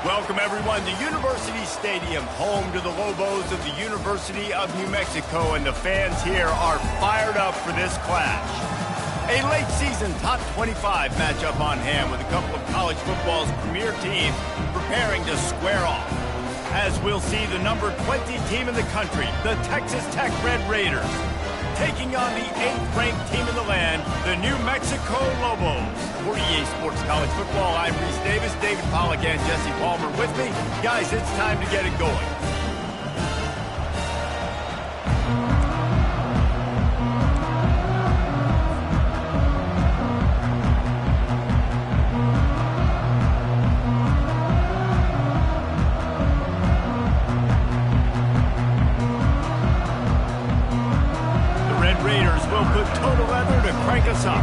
Welcome, everyone, to University Stadium, home to the Lobos of the University of New Mexico, and the fans here are fired up for this clash. A late-season top 25 matchup on hand with a couple of college football's premier teams preparing to square off. As we'll see the number 20 team in the country, the Texas Tech Red Raiders, taking on the 8th-ranked team in the land, the New Mexico Lobos. For EA Sports College Football, I'm Reese Davis, David Pollack, and Jesse Palmer with me. Guys, it's time to get it going. Total leather to crank us up.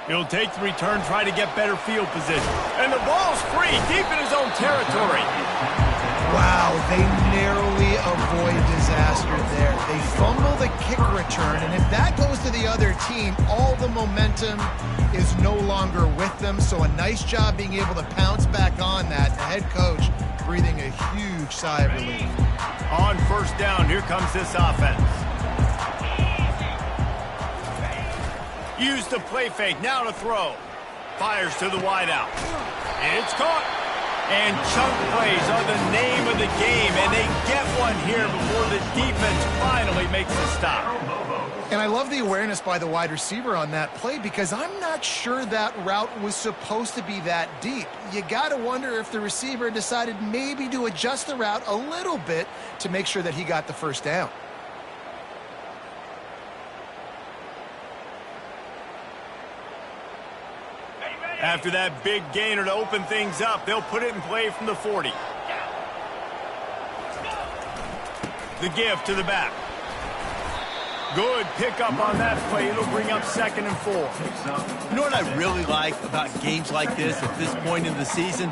He'll take the return, try to get better field position. And the ball's free, deep in his own territory. Wow, they narrowly avoid disaster there. They fumble the kick return, and if that goes to the other team, all the momentum is no longer with them. So a nice job being able to pounce back on that. The head coach breathing a huge sigh of relief. On first down, here comes this offense. Use the play fake, now to throw. Fires to the wideout. It's caught. And chunk plays are the name of the game, and they get one here before the defense finally makes a stop. And I love the awareness by the wide receiver on that play because I'm not sure that route was supposed to be that deep. You got to wonder if the receiver decided maybe to adjust the route a little bit to make sure that he got the first down. After that big gainer to open things up, they'll put it in play from the 40. The give to the back. Good pickup on that play. It'll bring up 2nd and 4. You know what I really like about games like this at this point in the season?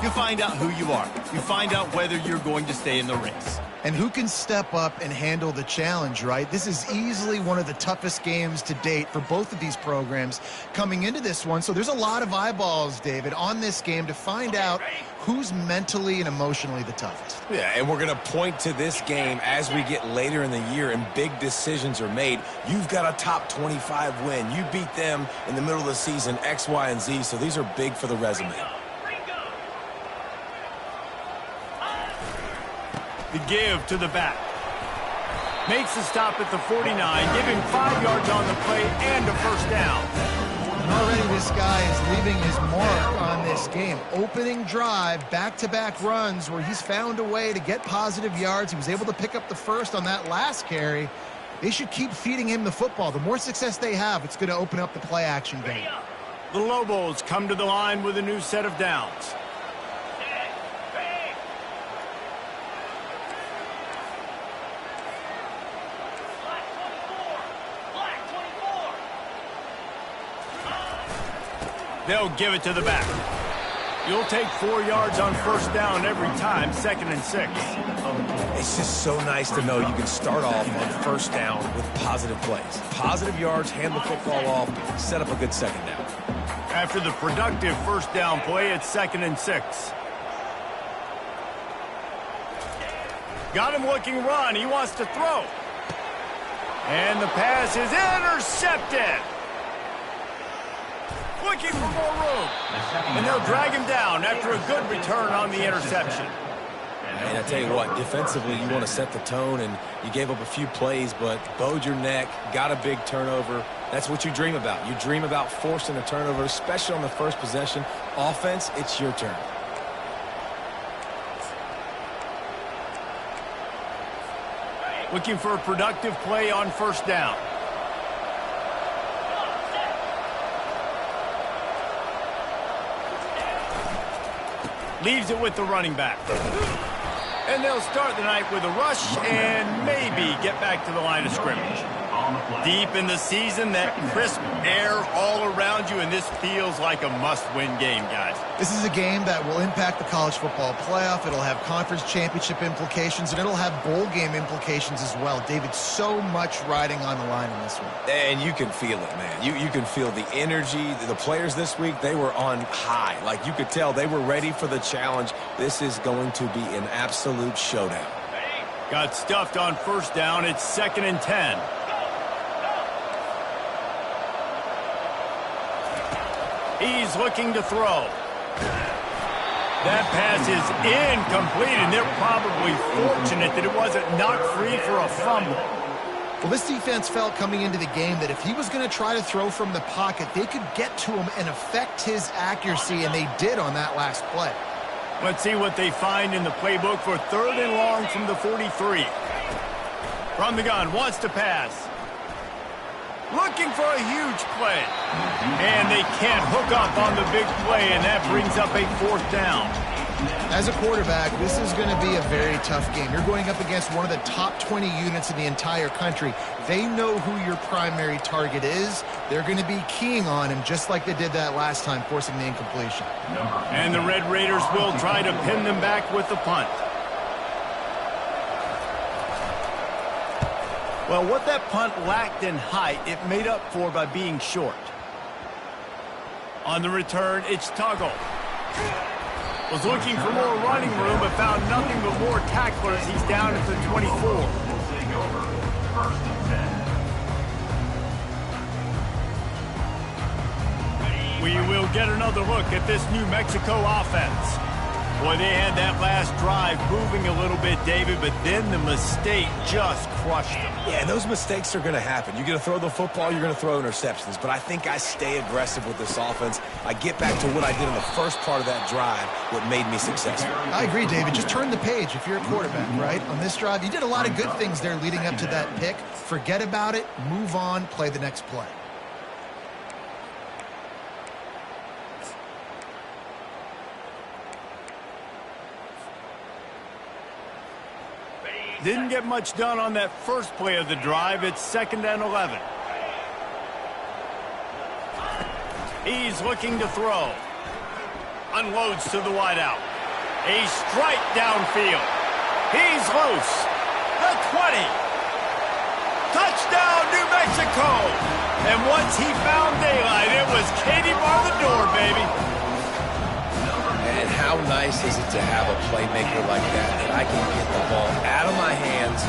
You find out who you are. You find out whether you're going to stay in the race. And who can step up and handle the challenge, right? This is easily one of the toughest games to date for both of these programs coming into this one. So there's a lot of eyeballs, David, on this game to find out who's mentally and emotionally the toughest. Yeah, and we're going to point to this game as we get later in the year and big decisions are made. You've got a top 25 win. You beat them in the middle of the season, X, Y, and Z, so these are big for the resume. The give to the back. Makes the stop at the 49, giving 5 yards on the play and a first down. And already this guy is leaving his mark on this game. Opening drive, back-to-back runs where he's found a way to get positive yards. He was able to pick up the first on that last carry. They should keep feeding him the football. The more success they have, it's going to open up the play-action game. The Lobos come to the line with a new set of downs. They'll give it to the back. You'll take 4 yards on first down every time, 2nd and 6. It's just so nice to know you can start off on first down with positive plays. Positive yards, hand the football off, set up a good second down. After the productive first down play, it's 2nd and 6. Got him looking run. He wants to throw. And the pass is intercepted. Looking for more room. And they'll drag him down after a good return on the interception. And I tell you what, defensively, you want to set the tone, and you gave up a few plays, but bowed your neck, got a big turnover. That's what you dream about. You dream about forcing a turnover, especially on the first possession. Offense, it's your turn. Looking for a productive play on first down. Leaves it with the running back. And they'll start the night with a rush and maybe get back to the line of scrimmage. Deep in the season, that crisp air all around you, and this feels like a must-win game, guys. This is a game that will impact the college football playoff. It'll have conference championship implications, and it'll have bowl game implications as well. David, so much riding on the line in this one. And you can feel it, man. You can feel the energy. The players this week, they were on high. Like, you could tell they were ready for the challenge. This is going to be an absolute showdown. Got stuffed on first down. It's 2nd and 10. He's looking to throw. That pass is incomplete, and they're probably fortunate that it wasn't knocked free for a fumble. Well, this defense felt coming into the game that if he was going to try to throw from the pocket, they could get to him and affect his accuracy, and they did on that last play. Let's see what they find in the playbook for 3rd and long from the 43. From the gun, wants to pass. Looking for a huge play. And they can't hook up on the big play, and that brings up a 4th down. As a quarterback, this is going to be a very tough game. You're going up against one of the top 20 units in the entire country. They know who your primary target is. They're going to be keying on him just like they did that last time, forcing the incompletion. And the Red Raiders will try to pin them back with the punt. Well, what that punt lacked in height, it made up for by being short. On the return, it's Tuggle. Was looking for more running room, but found nothing but more tacklers. He's down at the 24. We will get another look at this New Mexico offense. Boy, they had that last drive moving a little bit, David, but then the mistake just crushed them. Yeah, those mistakes are going to happen. You're going to throw the football, you're going to throw interceptions. But I think I stay aggressive with this offense. I get back to what I did in the first part of that drive, what made me successful. I agree, David. Just turn the page if you're a quarterback, right? On this drive, you did a lot of good things there leading up to that pick. Forget about it, move on, play the next play. Didn't get much done on that first play of the drive. It's 2nd and 11. He's looking to throw. Unloads to the wideout. A strike downfield. He's loose. The 20. Touchdown, New Mexico. And once he found daylight, it was Katie bar the door, baby. And how nice is it to have a playmaker like that I can get the ball out of my hands,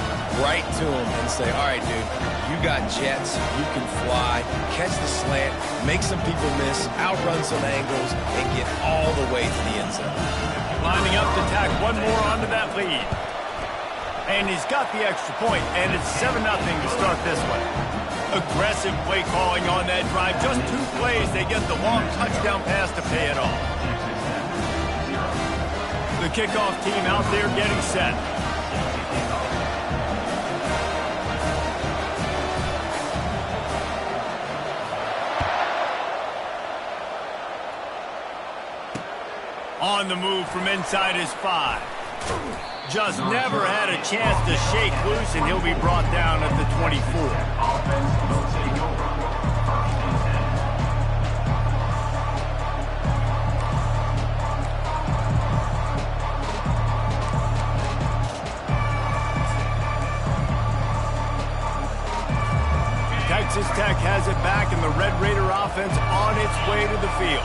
right to him, and say, all right, dude, you got jets, you can fly, catch the slant, make some people miss, outrun some angles, and get all the way to the end zone. Lining up to tack one more onto that lead. And he's got the extra point, and it's 7-0 to start this one. Aggressive play calling on that drive. Just 2 plays, they get the long touchdown pass to pay it off. The kickoff team out there getting set. On the move from inside his 5. Just never had a chance to shake loose, and he'll be brought down at the 24. Texas Tech has it back, and the Red Raider offense on its way to the field.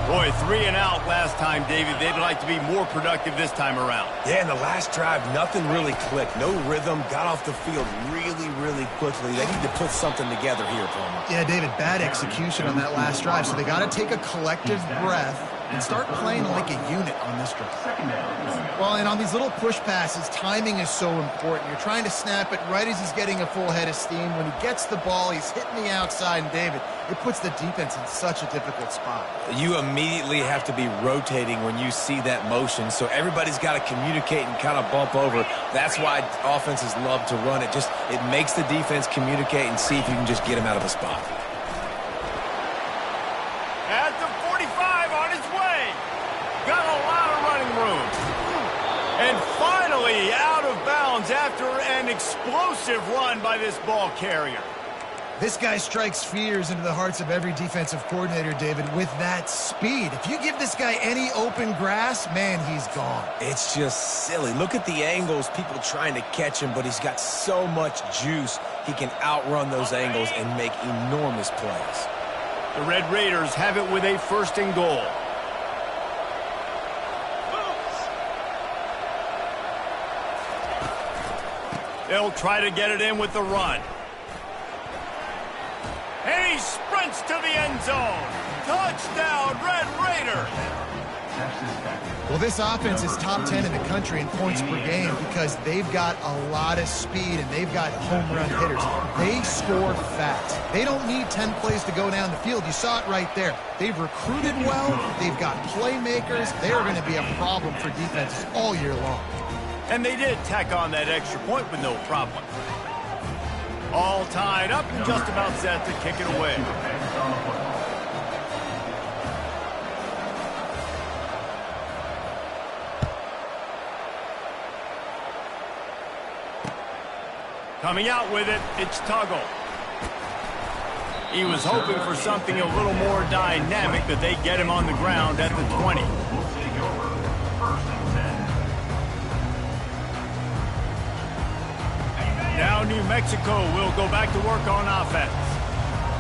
Boy, 3 and out last time, David. They'd like to be more productive this time around. Yeah, in the last drive, nothing really clicked. No rhythm, got off the field really, really quickly. They need to put something together here, Palmer. Yeah, David, bad execution on that last drive, so they got to take a collective breath and start playing like a unit on this drive. Well, and on these little push passes, timing is so important. You're trying to snap it right as he's getting a full head of steam. When he gets the ball, he's hitting the outside, and David, it puts the defense in such a difficult spot. You immediately have to be rotating when you see that motion, so everybody's got to communicate and kind of bump over. That's why offenses love to run it. It makes the defense communicate and see if you can just get him out of a spot. At the 45 on his way. Got a lot of running room. And finally out of bounds after an explosive run by this ball carrier. This guy strikes fears into the hearts of every defensive coordinator, David, with that speed. If you give this guy any open grass, man, he's gone. It's just silly. Look at the angles, people trying to catch him, but he's got so much juice. He can outrun those angles and make enormous plays. The Red Raiders have it with a 1st and goal. They'll try to get it in with the run. And he sprints to the end zone. Touchdown, Red Raiders. Well, this offense is top 10 in the country in points per game because they've got a lot of speed and they've got home run hitters. They score fast. They don't need 10 plays to go down the field. You saw it right there. They've recruited well. They've got playmakers. They are going to be a problem for defenses all year long. And they did tack on that extra point with no problem. All tied up and just about set to kick it away. Coming out with it, it's Tuggle. He was hoping for something a little more dynamic, but they get him on the ground at the 20. Now New Mexico will go back to work on offense.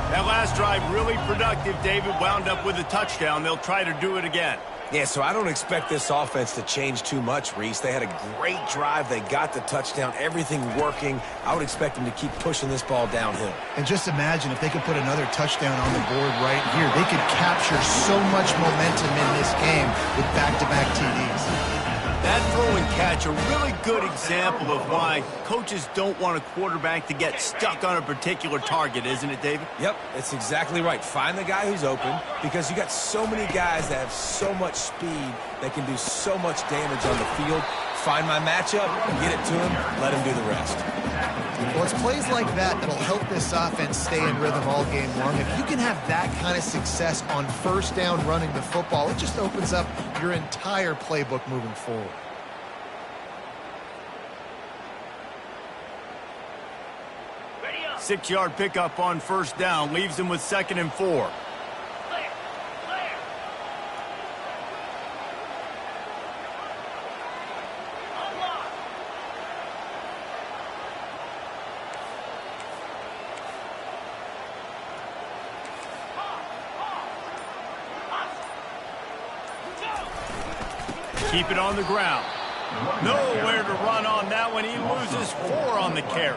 That last drive really productive. David wound up with a touchdown. They'll try to do it again. Yeah, so I don't expect this offense to change too much, Reese. They had a great drive. They got the touchdown, everything working. I would expect them to keep pushing this ball downhill. And just imagine if they could put another touchdown on the board right here. They could capture so much momentum in this game with back-to-back TDs. That throw and catch, a really good example of why coaches don't want a quarterback to get stuck on a particular target, isn't it, David? Yep, it's exactly right. Find the guy who's open because you got so many guys that have so much speed that can do so much damage on the field. Find my matchup, get it to him, let him do the rest. Well, it's plays like that that'll help this offense stay in rhythm all game long. If you can have that kind of success on 1st down running the football, it just opens up your entire playbook moving forward. Six-yard pickup on 1st down leaves him with 2nd and 4. Keep it on the ground. Nowhere to run on that one. He loses 4 on the carry.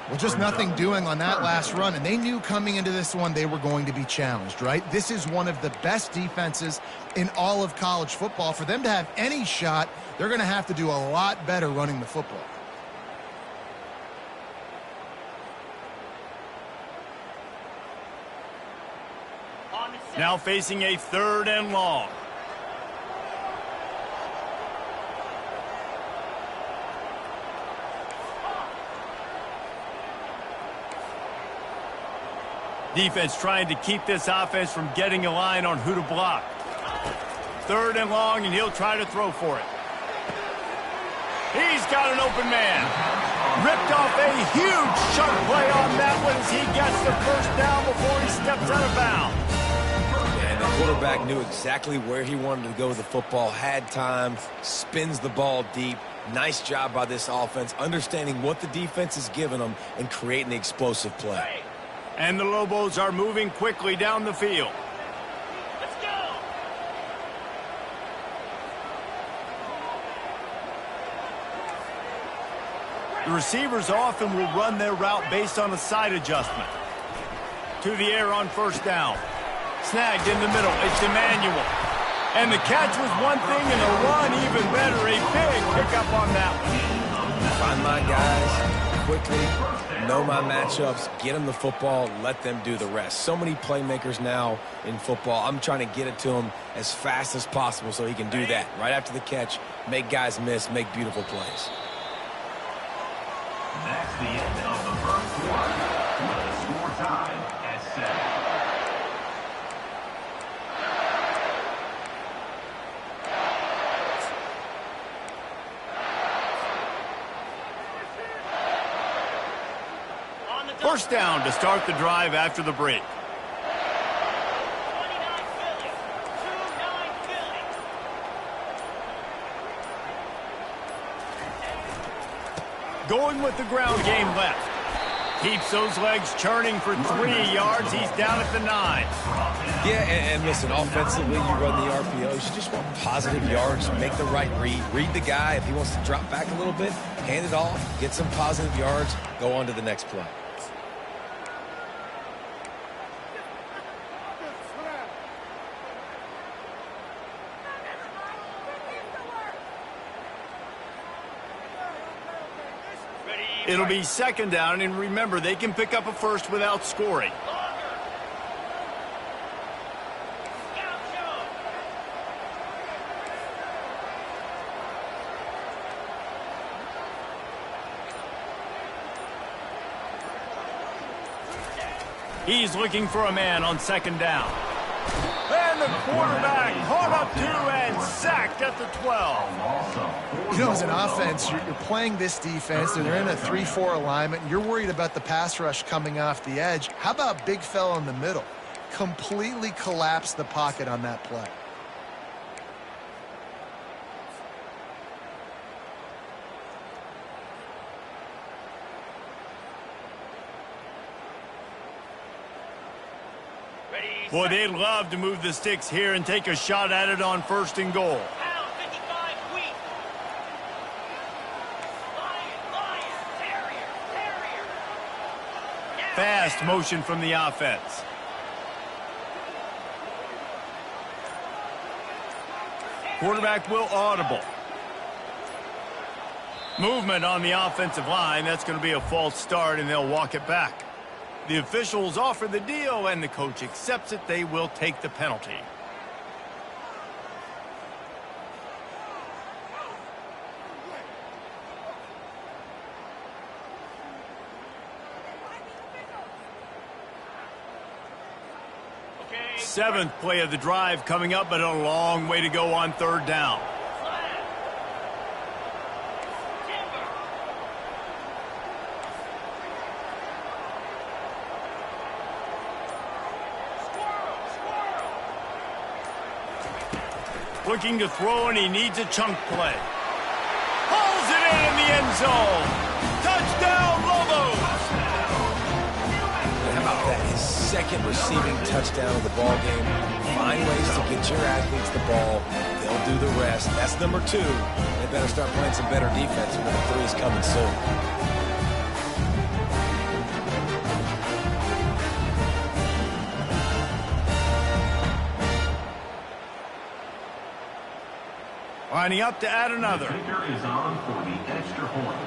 Well, just nothing doing on that last run, and they knew coming into this one they were going to be challenged, right? This is one of the best defenses in all of college football. For them to have any shot, they're going to have to do a lot better running the football. Now facing a 3rd and long. Defense trying to keep this offense from getting a line on who to block. 3rd and long, and he'll try to throw for it. He's got an open man. Ripped off a huge chunk play on that one as he gets the 1st down before he steps out of bounds. And the quarterback knew exactly where he wanted to go with the football, had time, spins the ball deep. Nice job by this offense, understanding what the defense is giving them and creating the explosive play. And the Lobos are moving quickly down the field. Let's go! The receivers often will run their route based on a side adjustment. To the air on 1st down. Snagged in the middle. It's Emmanuel. And the catch was one thing and the run even better. A big pickup on that one. Find my guys quickly. Know my matchups, get them the football, let them do the rest. So many playmakers now in football. I'm trying to get it to him as fast as possible so he can do that. Right after the catch, make guys miss, make beautiful plays. That's the end of the 1st quarter. The score time at 7. First down to start the drive after the break. Going with the ground game left. Keeps those legs churning for 3 yards. He's down at the 9. Yeah, and listen, offensively, you run the RPOs. You just want positive yards. Make the right read. Read the guy. If he wants to drop back a little bit, hand it off. Get some positive yards. Go on to the next play. It'll be second down, and remember, they can pick up a first without scoring. He's looking for a man on second down. And the quarterback caught up to and sacked at the 12. You know, as an offense, you're playing this defense, and they're in a 3-4 alignment, and you're worried about the pass rush coming off the edge. How about big fella in the middle? Completely collapsed the pocket on that play. Boy, they'd love to move the sticks here and take a shot at it on first and goal. Fast motion from the offense. Quarterback will audible. Movement on the offensive line. That's going to be a false start, and they'll walk it back. The officials offer the deal, and the coach accepts it. They will take the penalty. Seventh play of the drive coming up, but a long way to go on third down. Looking to throw, and he needs a chunk play. Pulls it in the end zone. Touchdown, Lobos! How about that? His second receiving touchdown of the ball game. Find ways to get your athletes the ball. They'll do the rest. That's number 2. They better start playing some better defense. Number 3 is coming soon. Lining up to add another. The kicker is on for the extra point.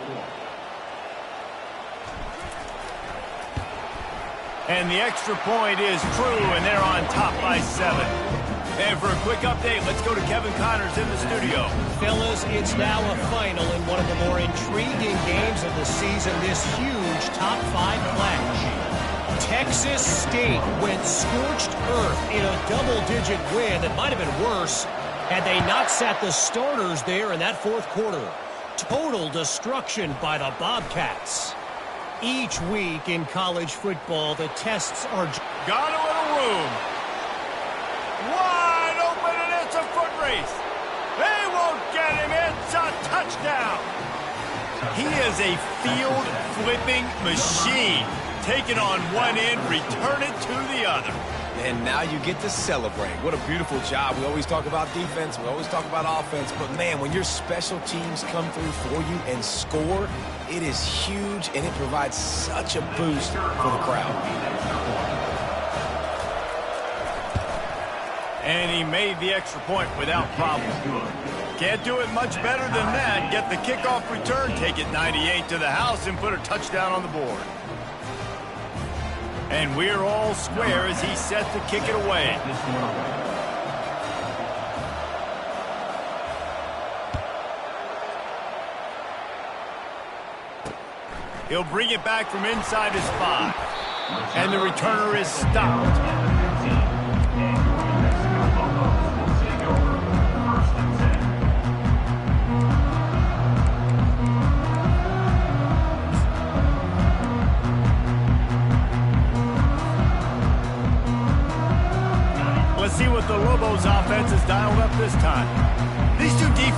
And the extra point is true, and they're on top by 7. And for a quick update, let's go to Kevin Connors in the studio. Fellas, it's now a final in one of the more intriguing games of the season, this huge top 5 clash. Texas State went scorched earth in a double-digit win that might have been worse had they not sat the starters there in that fourth quarter. Total destruction by the Bobcats. Each week in college football, the tests are... Got a little room. Wide open, and it's a foot race. They won't get him. It's a touchdown. He is a field-flipping machine. Take it on one end, return it to the other. And now you get to celebrate. What a beautiful job. We always talk about defense. We always talk about offense. But, man, when your special teams come through for you and score, it is huge, and it provides such a boost for the crowd. And he made the extra point without problem. Can't do it much better than that. Get the kickoff return, take it 98 to the house, and put a touchdown on the board. And we're all square as he set to kick it away. He'll bring it back from inside his 5. And the returner is stopped.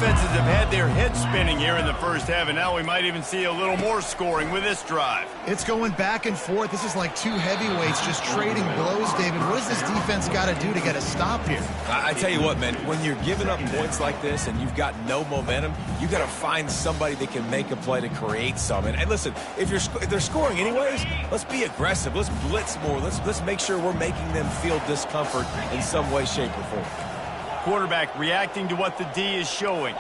defenses have had their heads spinning here in the first half, and now we might even see a little more scoring with this drive. It's going back and forth. This is like two heavyweights just trading blows, David. What does this defense got to do to get a stop here? I tell you what, man, when you're giving up points like this and you've got no momentum, you got to find somebody that can make a play to create some. And listen, if they're scoring anyways, let's be aggressive. Let's blitz more. Let's make sure we're making them feel discomfort in some way, shape, or form. Quarterback reacting to what the D is showing.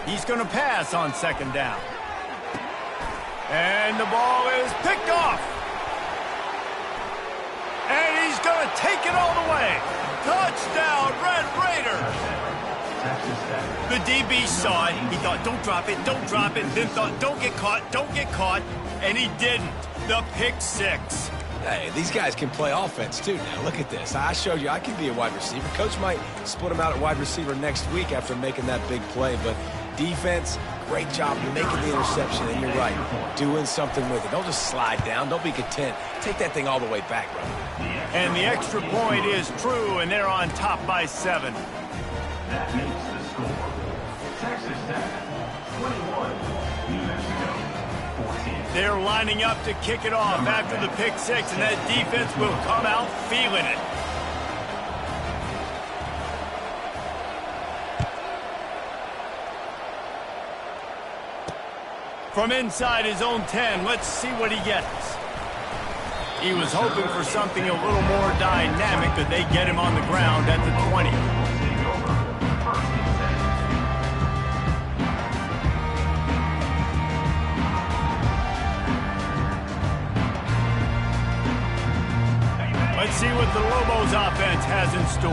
He's going to pass on second down. And the ball is picked off. And he's going to take it all the way. Touchdown, Red Raiders. The DB saw it. He thought, don't drop it, don't drop it. Then thought, don't get caught. And he didn't. The pick six. Hey, these guys can play offense, too, now. Look at this. I showed you I can be a wide receiver. Coach might split him out at wide receiver next week after making that big play. But defense, great job making the interception. And you're right, doing something with it. Don't just slide down. Don't be content. Take that thing all the way back, brother. And the extra point is true, and they're on top by 7. That makes the score. Texas Tech, 21. New Mexico, 14. They're lining up to kick it off after the pick six, and that defense will come out feeling it. From inside his own 10, let's see what he gets. He was hoping for something a little more dynamic, but they get him on the ground at the 20. Let's see what the Lobos offense has in store.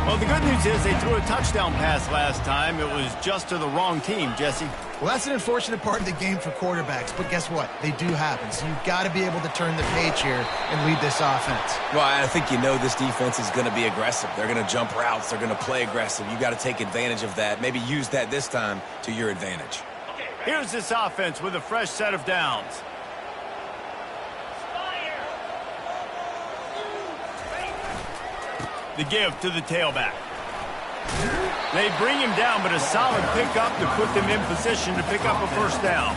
Well, the good news is they threw a touchdown pass last time. It was just to the wrong team, Jesse. Well, that's an unfortunate part of the game for quarterbacks, but guess what? They do happen. So you've got to be able to turn the page here and lead this offense. Well, I think you know this defense is going to be aggressive. They're going to jump routes. They're going to play aggressive. You got to take advantage of that. Maybe use that this time to your advantage. Here's this offense with a fresh set of downs. The give to the tailback. They bring him down, but a solid pickup to put them in position to pick up a first down.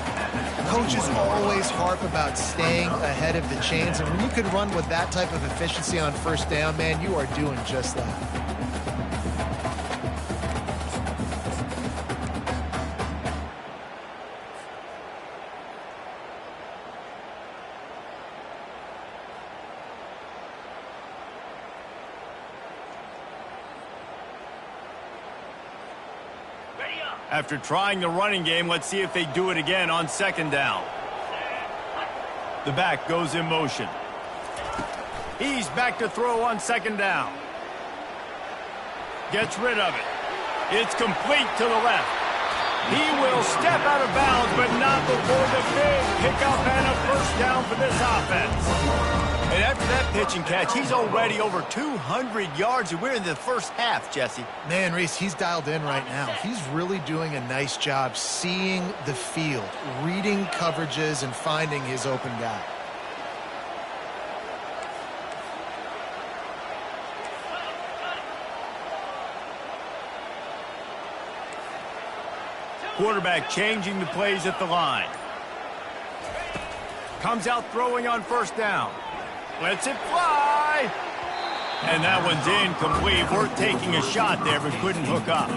Coaches always harp about staying ahead of the chains, and when you can run with that type of efficiency on first down, man, you are doing just that. After trying the running game, let's see if they do it again on second down. The back goes in motion. He's back to throw on second down. Gets rid of it. It's complete to the left. He will step out of bounds, but not before the big pickup and a first down for this offense. And after that pitch and catch, he's already over 200 yards, and we're in the first half, Jesse. Man, Reese, he's dialed in right now. He's really doing a nice job seeing the field, reading coverages, and finding his open guy. Quarterback changing the plays at the line. Comes out throwing on first down. Lets it fly. And that one's incomplete. Worth taking a shot there, but couldn't hook up.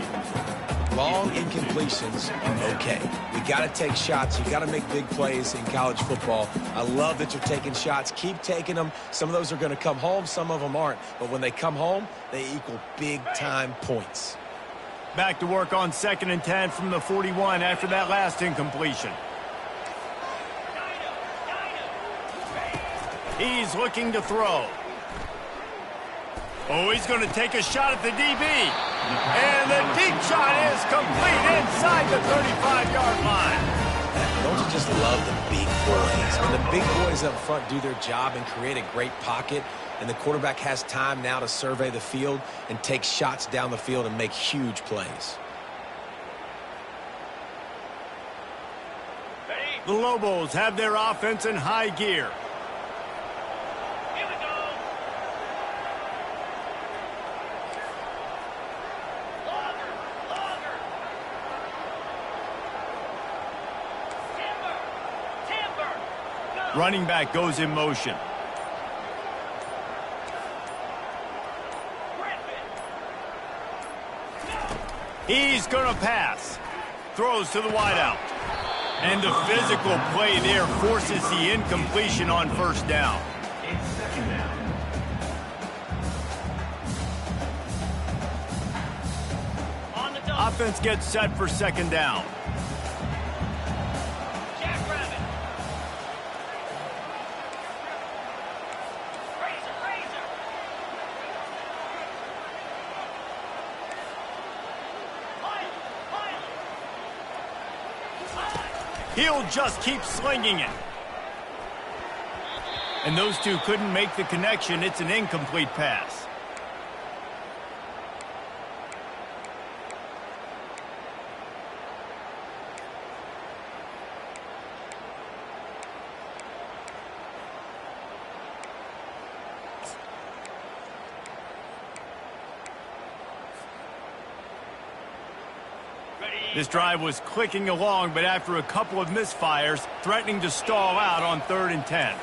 Long incompletions are okay. We got to take shots. You got to make big plays in college football. I love that you're taking shots. Keep taking them. Some of those are going to come home. Some of them aren't. But when they come home, they equal big-time points. Back to work on 2nd and 10 from the 41 after that last incompletion. He's looking to throw. Oh, he's going to take a shot at the DB. And the deep shot is complete inside the 35-yard line. Don't you just love the big boys? When the big boys up front do their job and create a great pocket, and the quarterback has time now to survey the field and take shots down the field and make huge plays. The Lobos have their offense in high gear. Running back goes in motion. He's going to pass. Throws to the wideout. And the physical play there forces the incompletion on first down. It's second down. Offense gets set for second down. He'll just keep slinging it. And those two couldn't make the connection. It's an incomplete pass. This drive was clicking along, but after a couple of misfires, threatening to stall out on 3rd and 10.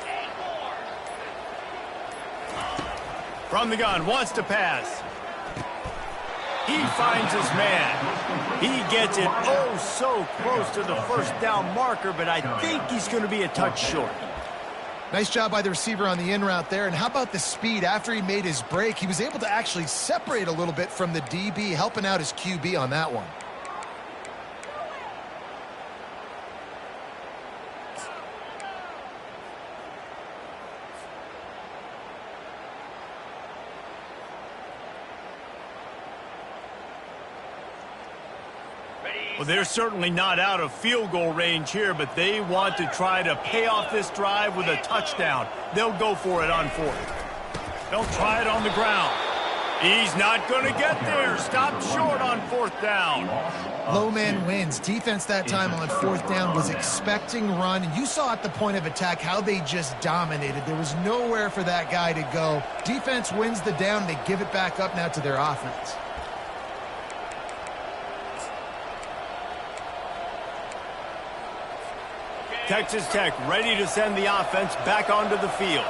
From the gun, wants to pass. He finds his man. He gets it oh so close to the first down marker, but I think he's going to be a touch short. Nice job by the receiver on the in route there. And how about the speed? After he made his break, he was able to actually separate a little bit from the DB, helping out his QB on that one. Well, they're certainly not out of field goal range here, but they want to try to pay off this drive with a touchdown. They'll go for it on 4th. They'll try it on the ground. He's not going to get there. Stopped short on 4th down. Low man wins. Defense that time on 4th down was expecting run. And you saw at the point of attack how they just dominated. There was nowhere for that guy to go. Defense wins the down. They give it back up now to their offense. Texas Tech ready to send the offense back onto the field.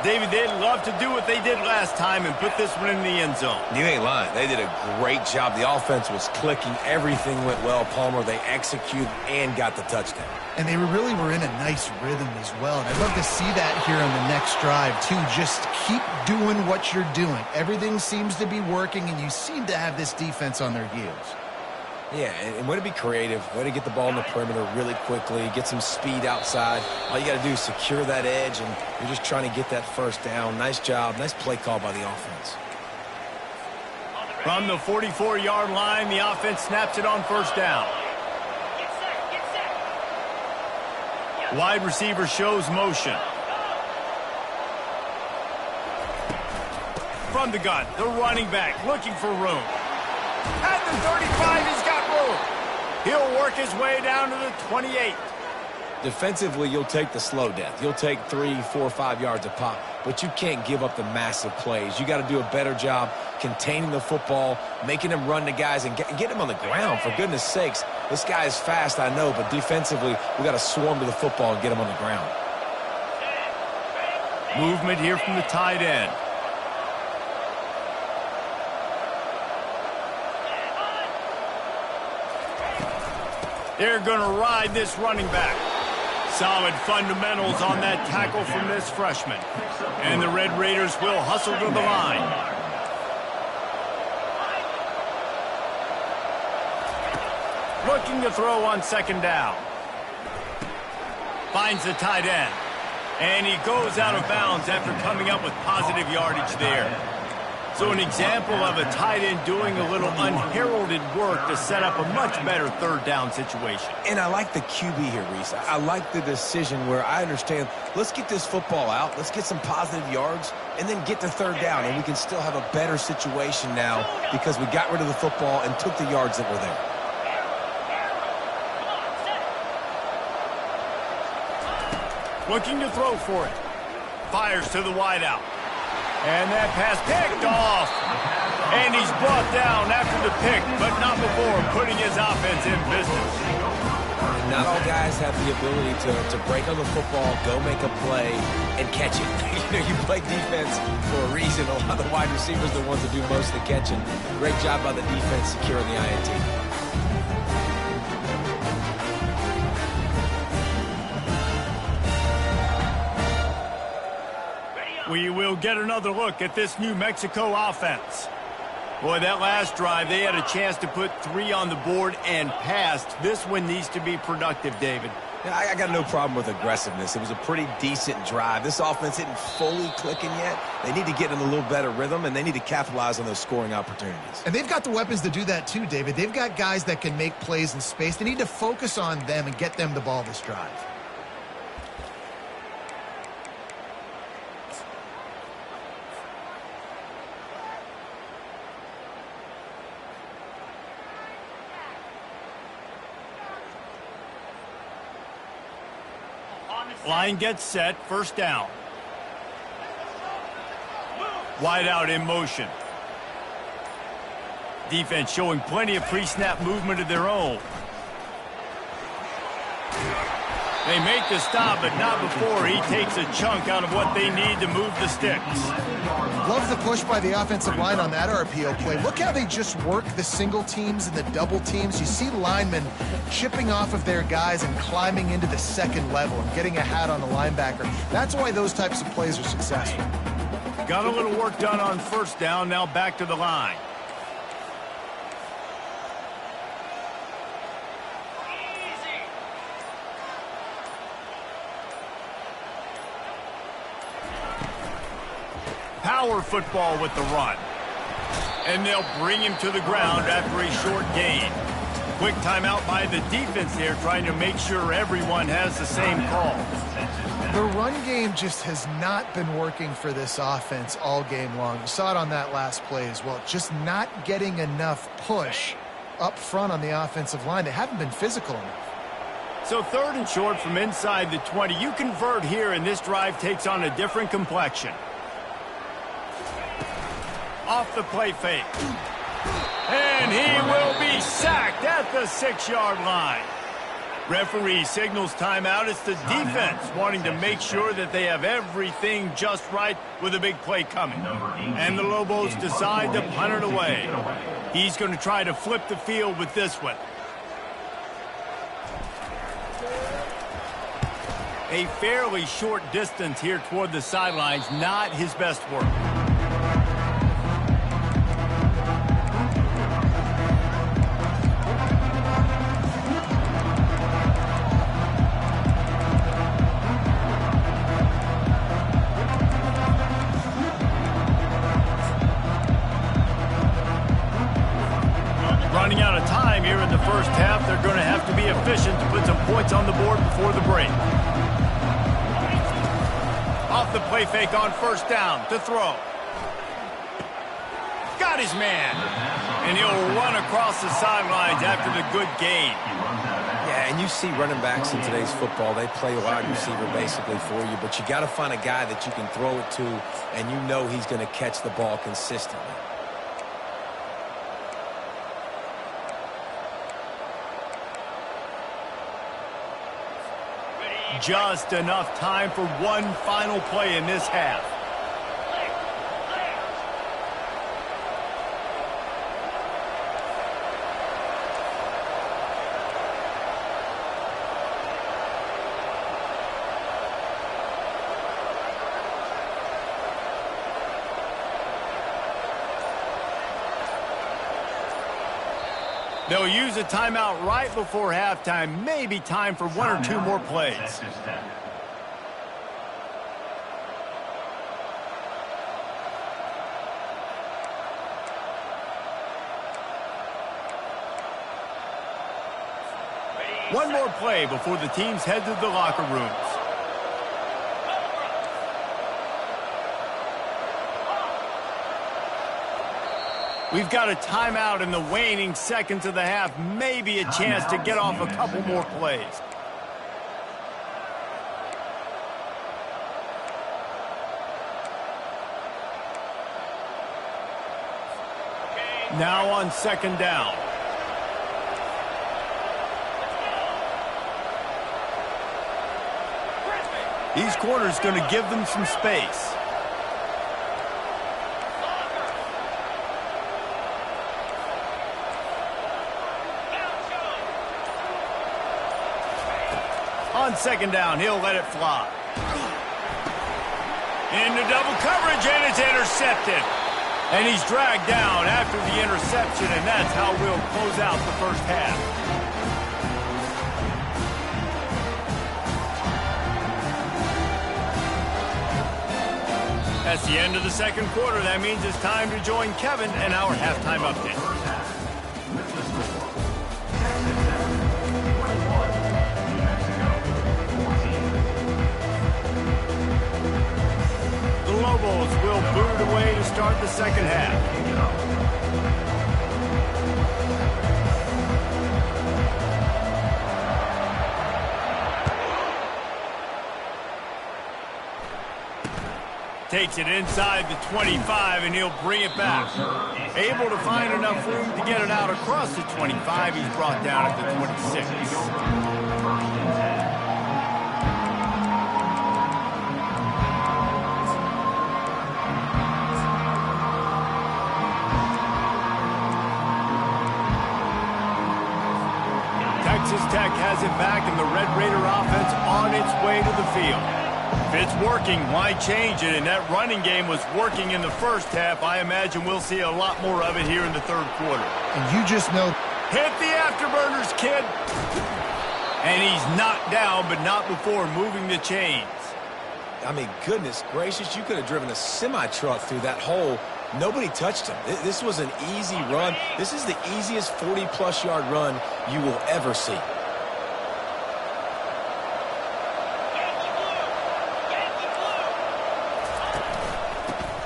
David, they'd love to do what they did last time and put this one in the end zone. You ain't lying. They did a great job. The offense was clicking. Everything went well, Palmer. They executed and got the touchdown. And they really were in a nice rhythm as well. And I'd love to see that here on the next drive, too. Just keep doing what you're doing. Everything seems to be working, and you seem to have this defense on their heels. Yeah, and way to be creative, way to get the ball in the perimeter really quickly, get some speed outside. All you got to do is secure that edge, and you're just trying to get that first down. Nice job, nice play call by the offense. From the 44-yard line, the offense snaps it on first down. Wide receiver shows motion. From the gun, the running back looking for room. At the 35, he's got room. He'll work his way down to the 28. Defensively, you'll take the slow death. You'll take 3, 4, 5 yards a pop, but you can't give up the massive plays. You got to do a better job containing the football, making them run the guys, and get them on the ground. For goodness sakes, this guy is fast, I know, but defensively, we got to swarm to the football and get him on the ground. Movement here from the tight end. They're going to ride this running back. Solid fundamentals on that tackle from this freshman. And the Red Raiders will hustle to the line. Looking to throw on second down. Finds the tight end. And he goes out of bounds after coming up with positive yardage there. So an example of a tight end doing a little unheralded work to set up a much better third down situation. And I like the QB here, Reese. I like the decision where I understand, let's get this football out, let's get some positive yards, and then get to third down, and we can still have a better situation now because we got rid of the football and took the yards that were there. Looking to throw for it. Fires to the wideout. And that pass picked off. And he's brought down after the pick, but not before putting his offense in business. And not all guys have the ability to break on the football, go make a play, and catch it. You play defense for a reason. A lot of the wide receivers are the ones that do most of the catching. Great job by the defense securing the INT. We will get another look at this New Mexico offense. Boy, that last drive, they had a chance to put 3 on the board and passed. This one needs to be productive, David. Yeah, I got no problem with aggressiveness. It was a pretty decent drive. This offense isn't fully clicking yet. They need to get in a little better rhythm, and they need to capitalize on those scoring opportunities. And they've got the weapons to do that too, David. They've got guys that can make plays in space. They need to focus on them and get them the ball this drive. Line gets set, first down. Wide out in motion. Defense showing plenty of pre-snap movement of their own. They make the stop, but not before he takes a chunk out of what they need to move the sticks. Love the push by the offensive line on that RPO play. Look how they just work the single teams and the double teams. You see linemen chipping off of their guys and climbing into the second level and getting a hat on the linebacker. That's why those types of plays are successful. Got a little work done on first down, now back to the line. Power football with the run. And they'll bring him to the ground after a short gain. Quick timeout by the defense here, trying to make sure everyone has the same call. The run game just has not been working for this offense all game long. You saw it on that last play as well. Just not getting enough push up front on the offensive line. They haven't been physical enough. So 3rd and short from inside the 20. You convert here, and this drive takes on a different complexion. Off the play fake. And he will be sacked at the 6-yard line. Referee signals timeout. It's the defense wanting to make sure that they have everything just right with a big play coming. And the Lobos decide to punt it away. He's going to try to flip the field with this one. A fairly short distance here toward the sidelines, not his best work. Running out of time here in the first half. They're going to have to be efficient to put some points on the board before the break. Off the play fake on first down to throw. Got his man. And he'll run across the sidelines after the good gain. Yeah, and you see running backs in today's football, they play wide receiver basically for you, but you got to find a guy that you can throw it to, and you know he's going to catch the ball consistently. Just enough time for one final play in this half. They'll use a timeout right before halftime. Maybe time for 1 or 2 more plays. One more play before the teams head to the locker rooms. We've got a timeout in the waning seconds of the half. Maybe a chance to get off a couple more plays. Now on second down. These corners going to give them some space. On second down, he'll let it fly. Into double coverage, and it's intercepted. And he's dragged down after the interception, and that's how we'll close out the first half. That's the end of the second quarter. That means it's time to join Kevin and our halftime update. The Lobos will boot away to start the second half. Takes it inside the 25, and he'll bring it back. Able to find enough room to get it out across the 25. He's brought down at the 26. Texas Tech has it back, and the Red Raider offense on its way to the field. If it's working, why change it? And that running game was working in the first half. I imagine we'll see a lot more of it here in the third quarter. And you just know. Hit the afterburners, kid. And he's knocked down, but not before moving the chains. I mean, goodness gracious, you could have driven a semi-truck through that hole. Nobody touched him. This was an easy run. This is the easiest 40-plus yard run you will ever see.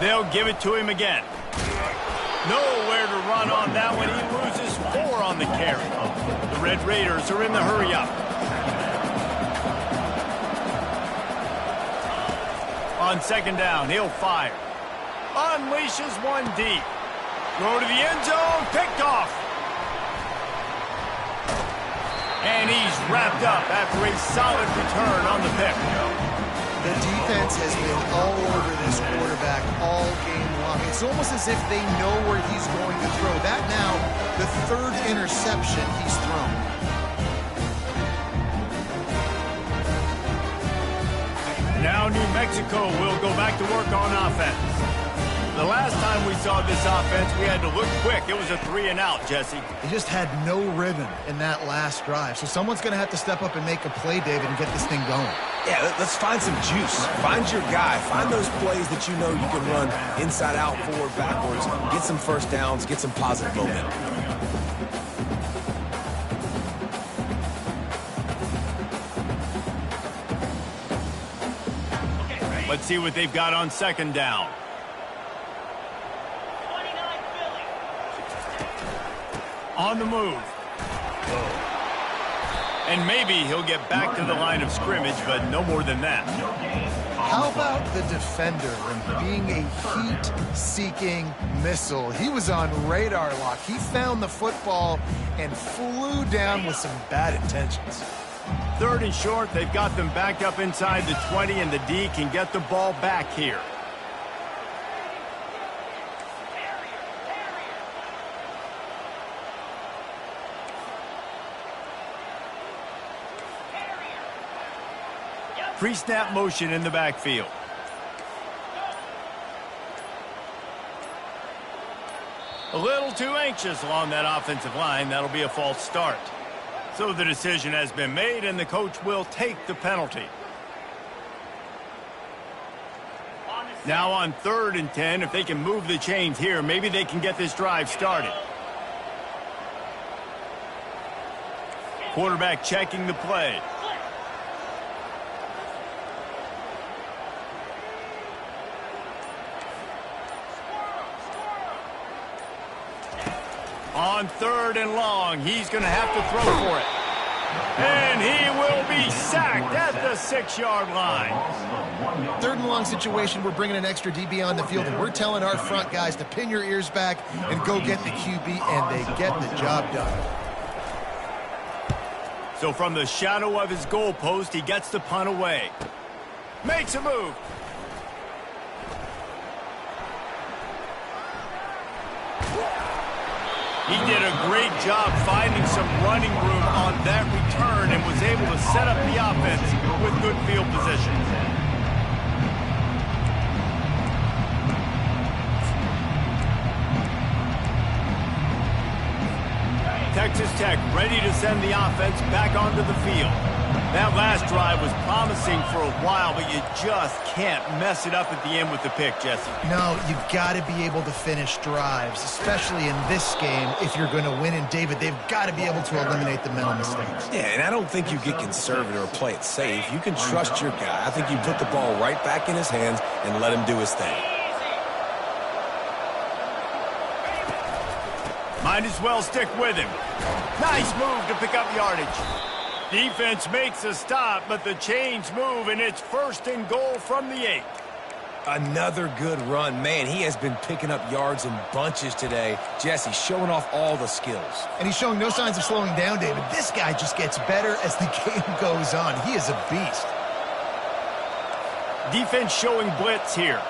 They'll give it to him again. Nowhere to run on that one. He loses 4 on the carry. The Red Raiders are in the hurry-up. On second down, he'll fire. Unleashes one deep. Throw to the end zone. Picked off. And he's wrapped up after a solid return on the pick. The defense has been all over this quarterback all game long. It's almost as if they know where he's going to throw. That now, the third interception he's thrown. Now New Mexico will go back to work on offense. The last time we saw this offense, we had to look quick. It was a 3-and-out, Jesse. They just had no rhythm in that last drive. So someone's going to have to step up and make a play, David, and get this thing going. Yeah, let's find some juice. Find your guy. Find those plays that you know you can run inside out, forward, backwards. Get some first downs. Get some positive momentum. Let's see what they've got on second down. On the move. And maybe he'll get back to the line of scrimmage, but no more than that. How about the defender and being a heat-seeking missile? He was on radar lock. He found the football and flew down with some bad intentions. Third and short, they've got them backed up inside the 20, and the D can get the ball back here. Pre-snap motion in the backfield. A little too anxious along that offensive line. That'll be a false start. So the decision has been made, and the coach will take the penalty. Now on 3rd and 10, if they can move the chains here, maybe they can get this drive started. Quarterback checking the play. On 3rd and long, he's going to have to throw for it. And he will be sacked at the 6-yard line. 3rd and long situation, we're bringing an extra DB on the field, and we're telling our front guys to pin your ears back and go get the QB, and they get the job done. So from the shadow of his goalpost, he gets the punt away. Makes a move. He did a great job finding some running room on that return and was able to set up the offense with good field position. Texas Tech ready to send the offense back onto the field. That last drive was promising for a while, but you just can't mess it up at the end with the pick, Jesse. No, you've got to be able to finish drives, especially in this game if you're going to win. And, David, they've got to be able to eliminate the mental mistakes. Yeah, and I don't think you get conservative or play it safe. You can trust your guy. I think you put the ball right back in his hands and let him do his thing. Might as well stick with him. Nice move to pick up yardage. Defense makes a stop, but the chains move, and it's 1st and goal from the 8. Another good run. Man, he has been picking up yards in bunches today. Jesse showing off all the skills. And he's showing no signs of slowing down, David. This guy just gets better as the game goes on. He is a beast. Defense showing blitz here.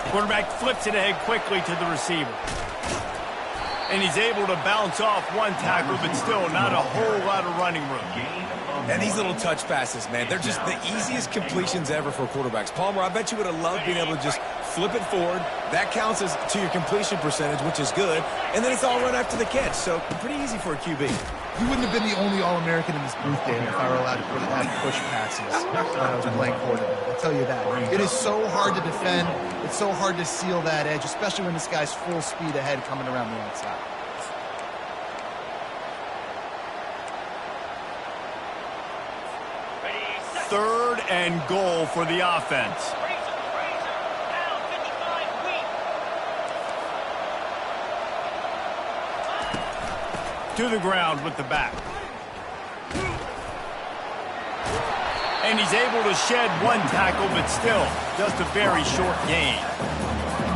Quarterback flips it ahead quickly to the receiver. And he's able to bounce off one tackle, but still not a whole lot of running room. And these little touch passes, man, they're just the easiest completions ever for quarterbacks. Palmer, I bet you would have loved being able to just flip it forward. That counts as to your completion percentage, which is good. And then it's all run after the catch, so pretty easy for a QB. You wouldn't have been the only All-American in this booth, David, if I were allowed to have push passes when I was playing quarterback. I'll tell you that. It is so hard to defend. It's so hard to seal that edge, especially when this guy's full speed ahead coming around the outside. Third and goal for the offense. To the ground with the back. And he's able to shed one tackle, but still just a very short gain.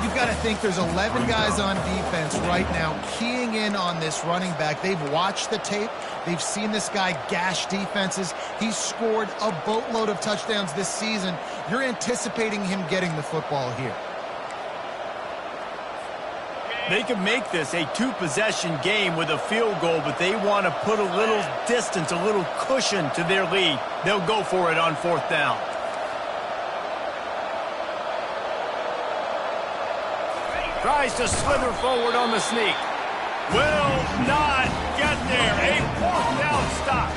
You've got to think there's 11 guys on defense right now keying in on this running back. They've watched the tape. They've seen this guy gash defenses. He's scored a boatload of touchdowns this season. You're anticipating him getting the football here. They can make this a 2-possession game with a field goal, but they want to put a little distance, a little cushion to their lead. They'll go for it on 4th down. Tries to slither forward on the sneak. Will not get there. A 4th down stop.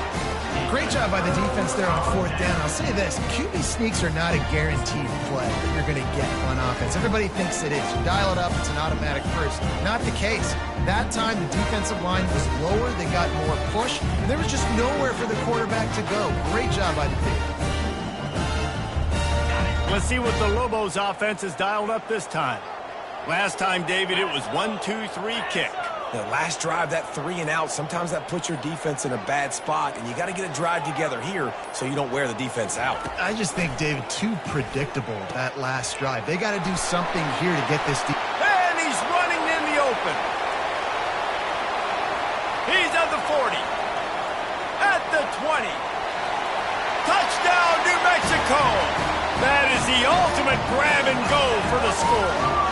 Great job by the defense there on 4th down. I'll say this, QB sneaks are not a guaranteed play that you're going to get on offense. Everybody thinks it is. You dial it up, it's an automatic first. Not the case. That time, the defensive line was lower. They got more push. And there was just nowhere for the quarterback to go. Great job by the defense. Let's see what the Lobos offense has dialed up this time. Last time, David, it was 1-2-3 kick. The last drive, that 3 and out, sometimes that puts your defense in a bad spot, and you got to get a drive together here so you don't wear the defense out. I just think, David, too predictable, that last drive. They got to do something here to get this. And he's running in the open. He's at the 40. At the 20. Touchdown, New Mexico. That is the ultimate grab and go for the score.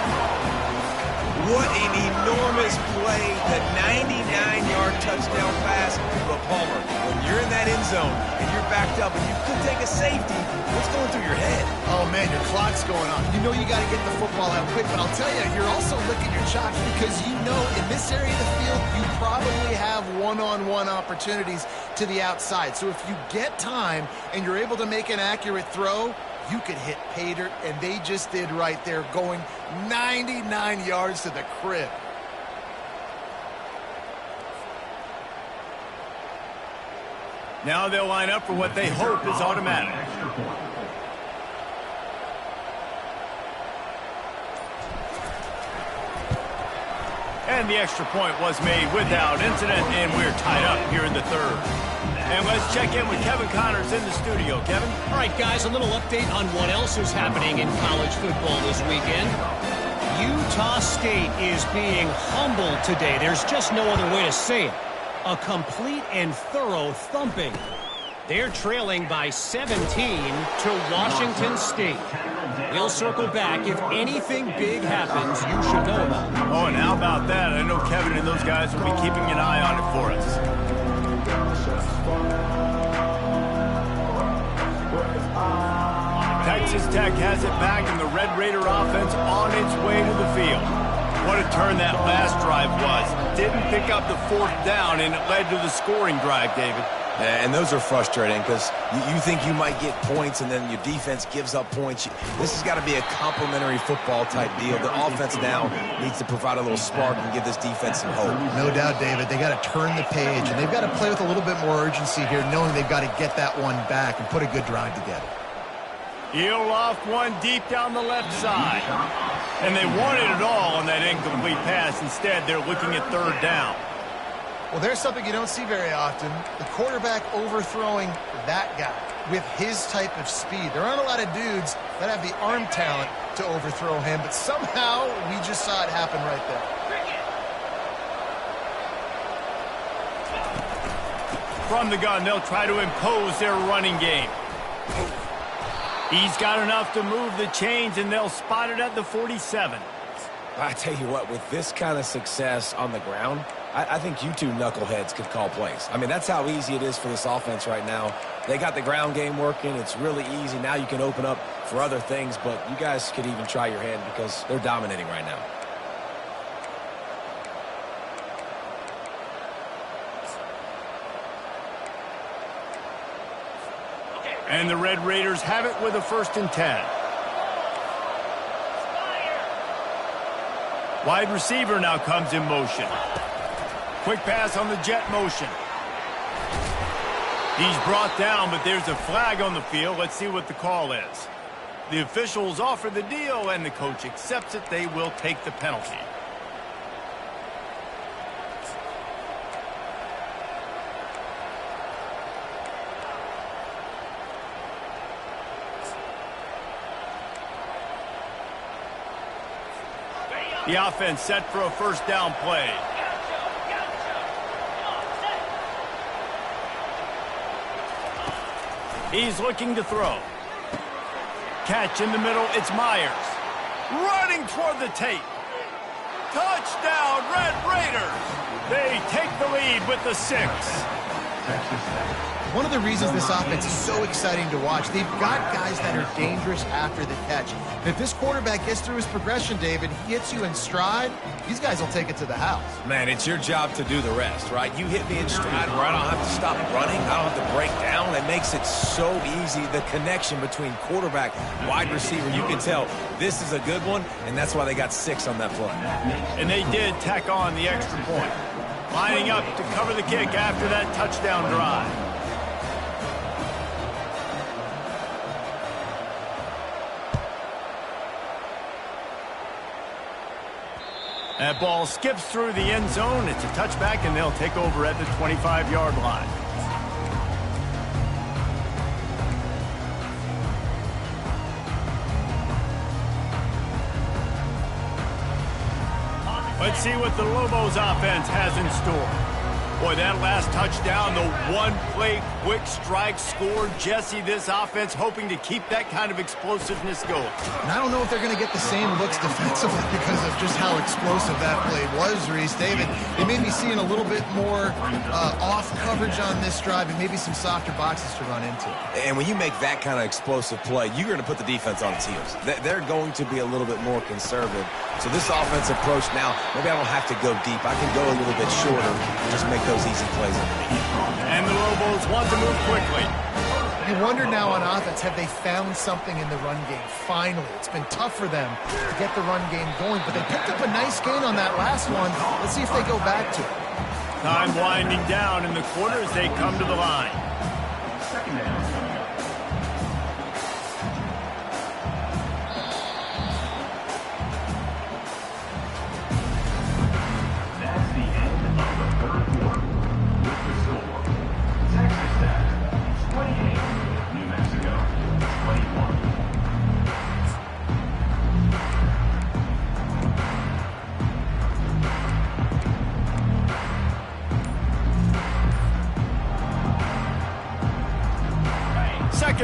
What an enormous play, the 99-yard touchdown pass. But Palmer, when you're in that end zone and you're backed up and you could take a safety, what's going through your head? Oh, man, your clock's going on. You know you got to get the football out quick, but I'll tell you, you're also licking your chops because you know in this area of the field, you probably have one-on-one opportunities to the outside. So if you get time and you're able to make an accurate throw, you could hit pay dirt, and they just did right there, going 99 yards to the crib. Now they'll line up for what they hope is automatic. And the extra point was made without incident, and we're tied up here in the 3rd. And let's check in with Kevin Connors in the studio. Kevin? All right, guys, a little update on what else is happening in college football this weekend. Utah State is being humbled today. There's just no other way to say it. A complete and thorough thumping. They're trailing by 17 to Washington State. We'll circle back if anything big happens you should know about. Oh, and how about that? I know Kevin and those guys will be keeping an eye on it for us. Texas Tech has it back, and the Red Raider offense on its way to the field. What a turn that last drive was. Didn't pick up the fourth down, and it led to the scoring drive, David. And those are frustrating because you think you might get points and then your defense gives up points. This has got to be a complementary football type deal. The offense now needs to provide a little spark and give this defense some hope. No doubt, David. They got to turn the page, and they've got to play with a little bit more urgency here, knowing they've got to get that one back and put a good drive together. He'll off one deep down the left side. And they wanted it all on that incomplete pass. Instead, they're looking at third down. Well, there's something you don't see very often. The quarterback overthrowing that guy with his type of speed. There aren't a lot of dudes that have the arm talent to overthrow him, but somehow we just saw it happen right there. From the gun, they'll try to impose their running game. He's got enough to move the chains, and they'll spot it at the 47. I tell you what, with this kind of success on the ground, I think you two knuckleheads could call plays. I mean, that's how easy it is for this offense right now. They got the ground game working. It's really easy. Now you can open up for other things, but you guys could even try your hand because they're dominating right now. And the Red Raiders have it with a 1st and 10. Wide receiver now comes in motion. Quick pass on the jet motion. He's brought down, but there's a flag on the field. Let's see what the call is. The officials offer the deal, and the coach accepts it. They will take the penalty. The offense set for a 1st down play. He's looking to throw. Catch in the middle, it's Myers. Running toward the tape. Touchdown, Red Raiders. They take the lead with the 6. One of the reasons this offense is so exciting to watch, they've got guys that are dangerous after the catch. And if this quarterback gets through his progression, David, he hits you in stride, these guys will take it to the house. Man, it's your job to do the rest, right? You hit me in stride where I don't have to stop running. I don't have to break down. It makes it so easy. The connection between quarterback, wide receiver, you can tell this is a good one, and that's why they got 6 on that play. And they did tack on the extra point. Lining up to cover the kick after that touchdown drive. That ball skips through the end zone. It's a touchback, and they'll take over at the 25-yard line. Let's see what the Lobos offense has in store. Boy, that last touchdown, the one-play quick strike score. Jesse, this offense hoping to keep that kind of explosiveness going. And I don't know if they're going to get the same looks defensively because of just how explosive that play was, Reese. David, they may be seeing a little bit more off coverage on this drive and maybe some softer boxes to run into. And when you make that kind of explosive play, you're going to put the defense on its heels. They're going to be a little bit more conservative. So this offense approach now, maybe I don't have to go deep. I can go a little bit shorter and just make those easy plays underneath. And the Lobos want to move quickly. You wonder now on offense, have they found something in the run game? Finally, it's been tough for them to get the run game going, but they picked up a nice gain on that last one. Let's see if they go back to it. Time winding down in the quarter as they come to the line. Second down. That's the end of the 3rd quarter. With the score, Texas Tech 28, New Mexico 21.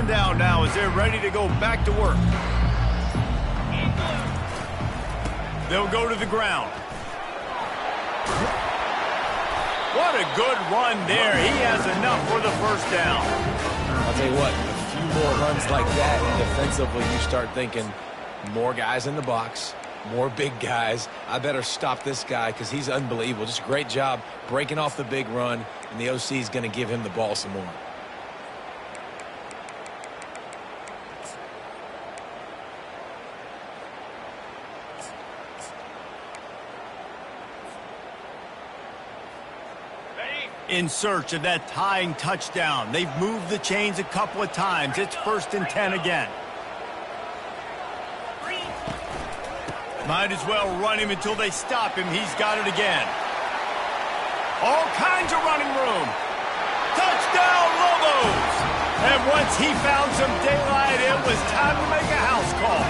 second down now as they're ready to go back to work. They'll go to the ground. What a good run there. He has enough for the first down. I'll tell you what, a few more runs like that, and defensively you start thinking more guys in the box, more big guys. I better stop this guy because he's unbelievable. Just a great job breaking off the big run, and the OC is going to give him the ball some more. In search of that tying touchdown. They've moved the chains a couple of times. It's 1st and 10 again. Might as well run him until they stop him. He's got it again. All kinds of running room. Touchdown, Lobos! And once he found some daylight, it was time to make a house call.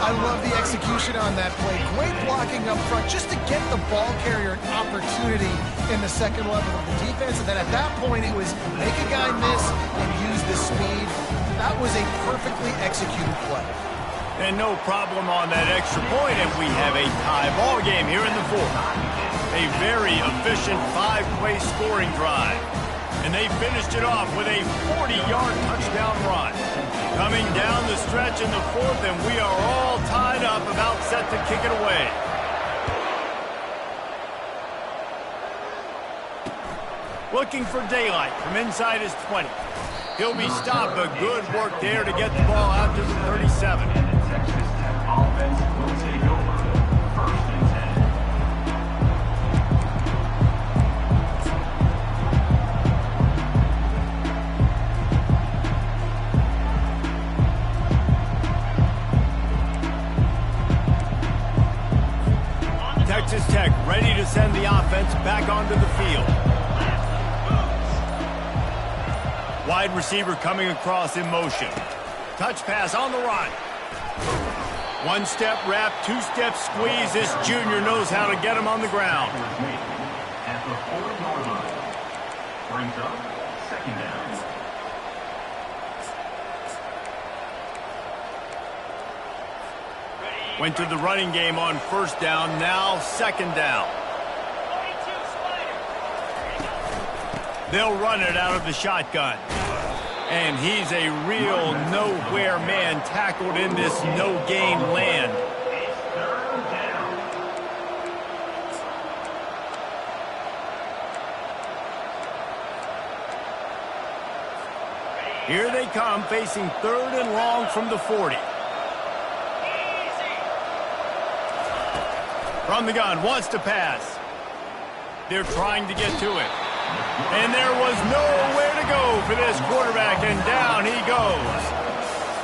I love the execution on that play. Great blocking up front just to get the ball carrier an opportunity in the second level of the defense. And then at that point, it was make a guy miss and use the speed. That was a perfectly executed play. And no problem on that extra point, and we have a tie ball game here in the fourth. A very efficient 5-play scoring drive. And they finished it off with a 40-yard touchdown run. Coming down the stretch in the fourth, and we are all tied up, about set to kick it away. Looking for daylight from inside his 20. He'll be stopped, but good work there to get the ball out to the 37. Texas Tech offense will take over. 1st and 10. Texas Tech ready to send the offense back onto the field. Wide receiver coming across in motion. Touch pass on the run. One-step wrap, two-step squeeze. This junior knows how to get him on the ground. At the 4-yard line. Brings up 2nd down. Went to the running game on 1st down, now 2nd down. They'll run it out of the shotgun. And he's a real nowhere man tackled in this no-gain land. It's 3rd down. Here they come, facing 3rd and long from the 40. From the gun, wants to pass. They're trying to get to it. And there was nowhere to go for this quarterback, and down he goes.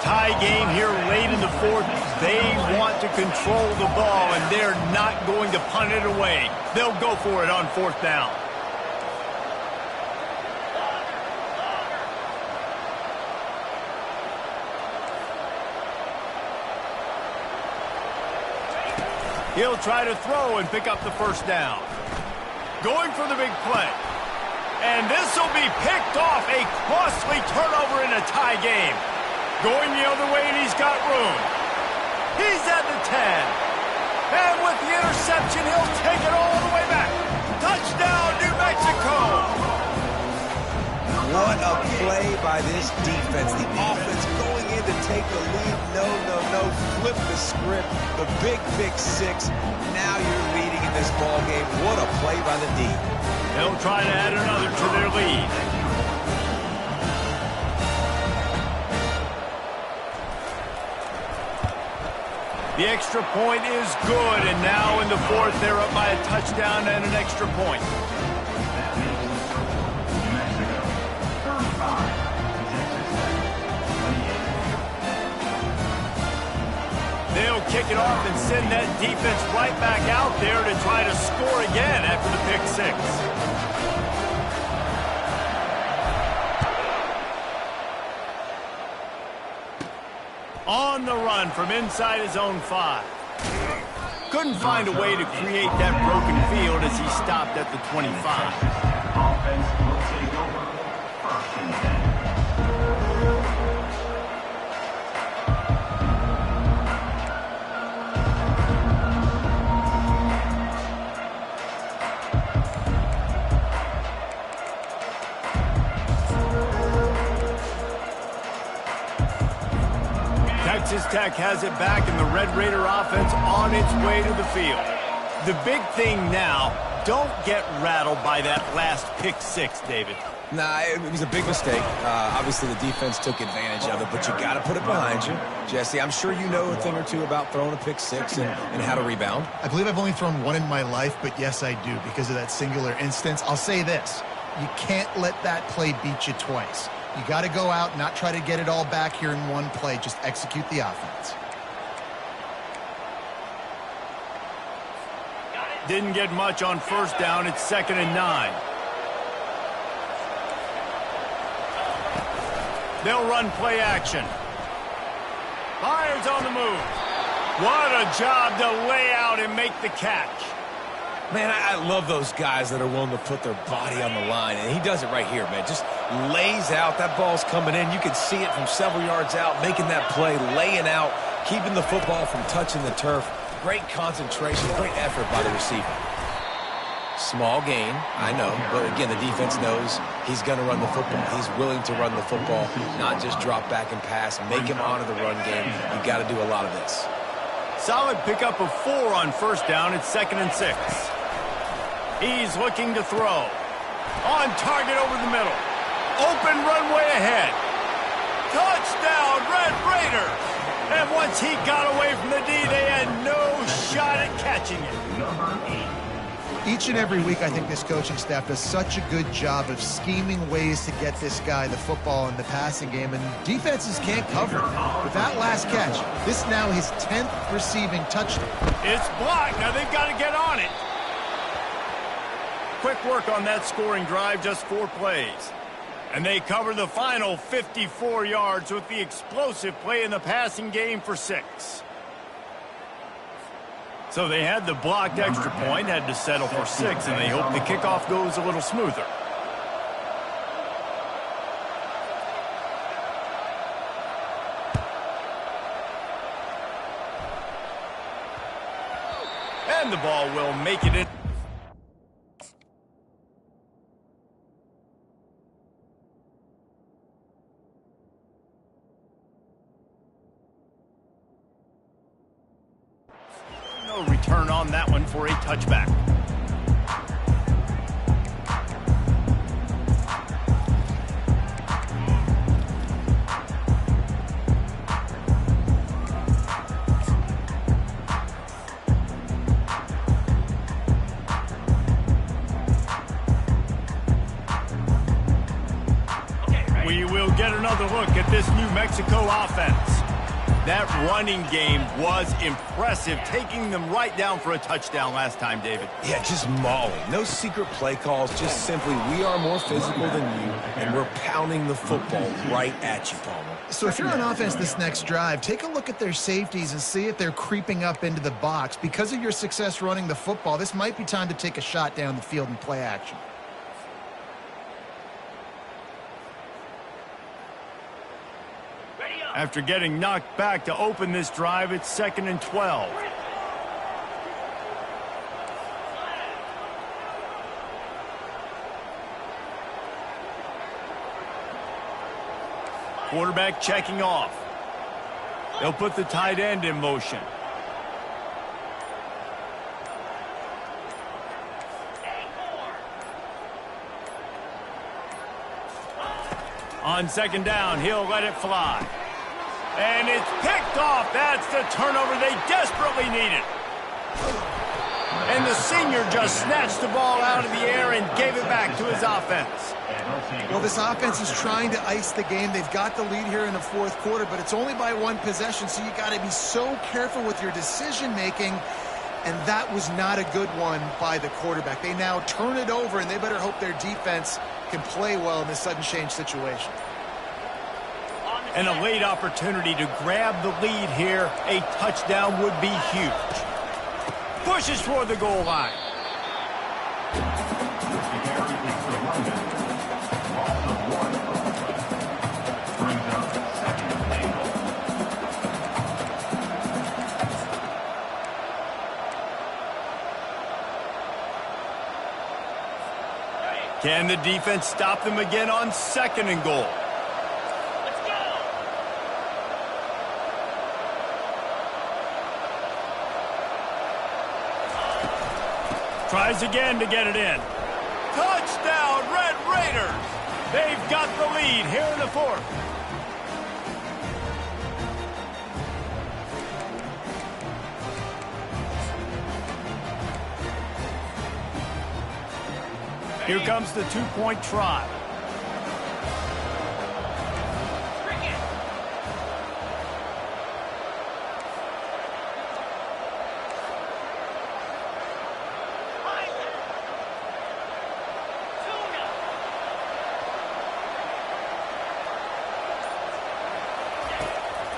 Tie game here late in the fourth. They want to control the ball, and they're not going to punt it away. They'll go for it on 4th down. He'll try to throw and pick up the 1st down. Going for the big play. And this will be picked off. A costly turnover in a tie game. Going the other way, and he's got room. He's at the 10. And with the interception, he'll take it all the way back. Touchdown, New Mexico. What a play by this defense. The offense going in to take the lead. No. Flip the script. The big pick 6. Now you're leading in this ball game. What a play by the D. They'll try to add another to their lead. The extra point is good, and now in the fourth, they're up by a touchdown and an extra point. That makes New Mexico 35, Texas Tech 28. They'll kick it off and send that defense right back out there to try to score again after the pick 6. On the run from inside his own 5. Couldn't find a way to create that broken field as he stopped at the 25. Offense will take over. 1st and 10. Texas Tech has it back, and the Red Raider offense on its way to the field. The big thing now, don't get rattled by that last pick six, David. Nah, it was a big mistake. Obviously, the defense took advantage of it, but you got to put it behind you. Jesse, I'm sure you know a thing or two about throwing a pick six and how to rebound. I believe I've only thrown one in my life, but yes, I do because of that singular instance. I'll say this. You can't let that play beat you twice. You got to go out and not try to get it all back here in one play. Just execute the offense. Didn't get much on first down. It's 2nd and 9. They'll run play action. Fires on the move. What a job to lay out and make the catch. Man, I love those guys that are willing to put their body on the line, and he does it right here, man. Just lays out. That ball's coming in. You can see it from several yards out, making that play, laying out, keeping the football from touching the turf. Great concentration, great effort by the receiver. Small gain, I know, but again, the defense knows he's going to run the football. He's willing to run the football, not just drop back and pass, make him honor the run game. You got to do a lot of this. Solid pickup of 4 on first down. It's 2nd and 6. He's looking to throw. On target over the middle. Open runway ahead. Touchdown, Red Raiders! And once he got away from the D, they had no shot at catching it. Each and every week, I think this coaching staff does such a good job of scheming ways to get this guy the football in the passing game, and defenses can't cover it. With that last catch, this now his 10th receiving touchdown. It's blocked. Now they've got to get on it. Quick work on that scoring drive, just 4 plays. And they cover the final 54 yards with the explosive play in the passing game for 6. So they had the blocked extra point, had to settle for 6, and they hope the kickoff goes a little smoother. And the ball will make it in. No return on that one for a touchback. We will get another look at this New Mexico offense. That running game was impressive, taking them right down for a touchdown last time, David. Yeah, just mauling. No secret play calls, just simply we are more physical than you, and we're pounding the football right at you, Palmer. So if you're on offense this next drive, take a look at their safeties and see if they're creeping up into the box. Because of your success running the football, this might be time to take a shot down the field and play action. After getting knocked back to open this drive, it's 2nd and 12. Quarterback checking off. They'll put the tight end in motion. On 2nd down, he'll let it fly. And it's picked off. That's the turnover they desperately needed. And the senior just snatched the ball out of the air and gave it back to his offense. Well, this offense is trying to ice the game. They've got the lead here in the 4th quarter, but it's only by 1 possession, so you got to be so careful with your decision-making, and that was not a good one by the quarterback. They now turn it over, and they better hope their defense can play well in this sudden change situation. And a late opportunity to grab the lead here. A touchdown would be huge. Pushes toward the goal line. Can the defense stop them again on 2nd and goal? Tries again to get it in. Touchdown, Red Raiders! They've got the lead here in the fourth. Here comes the two-point try.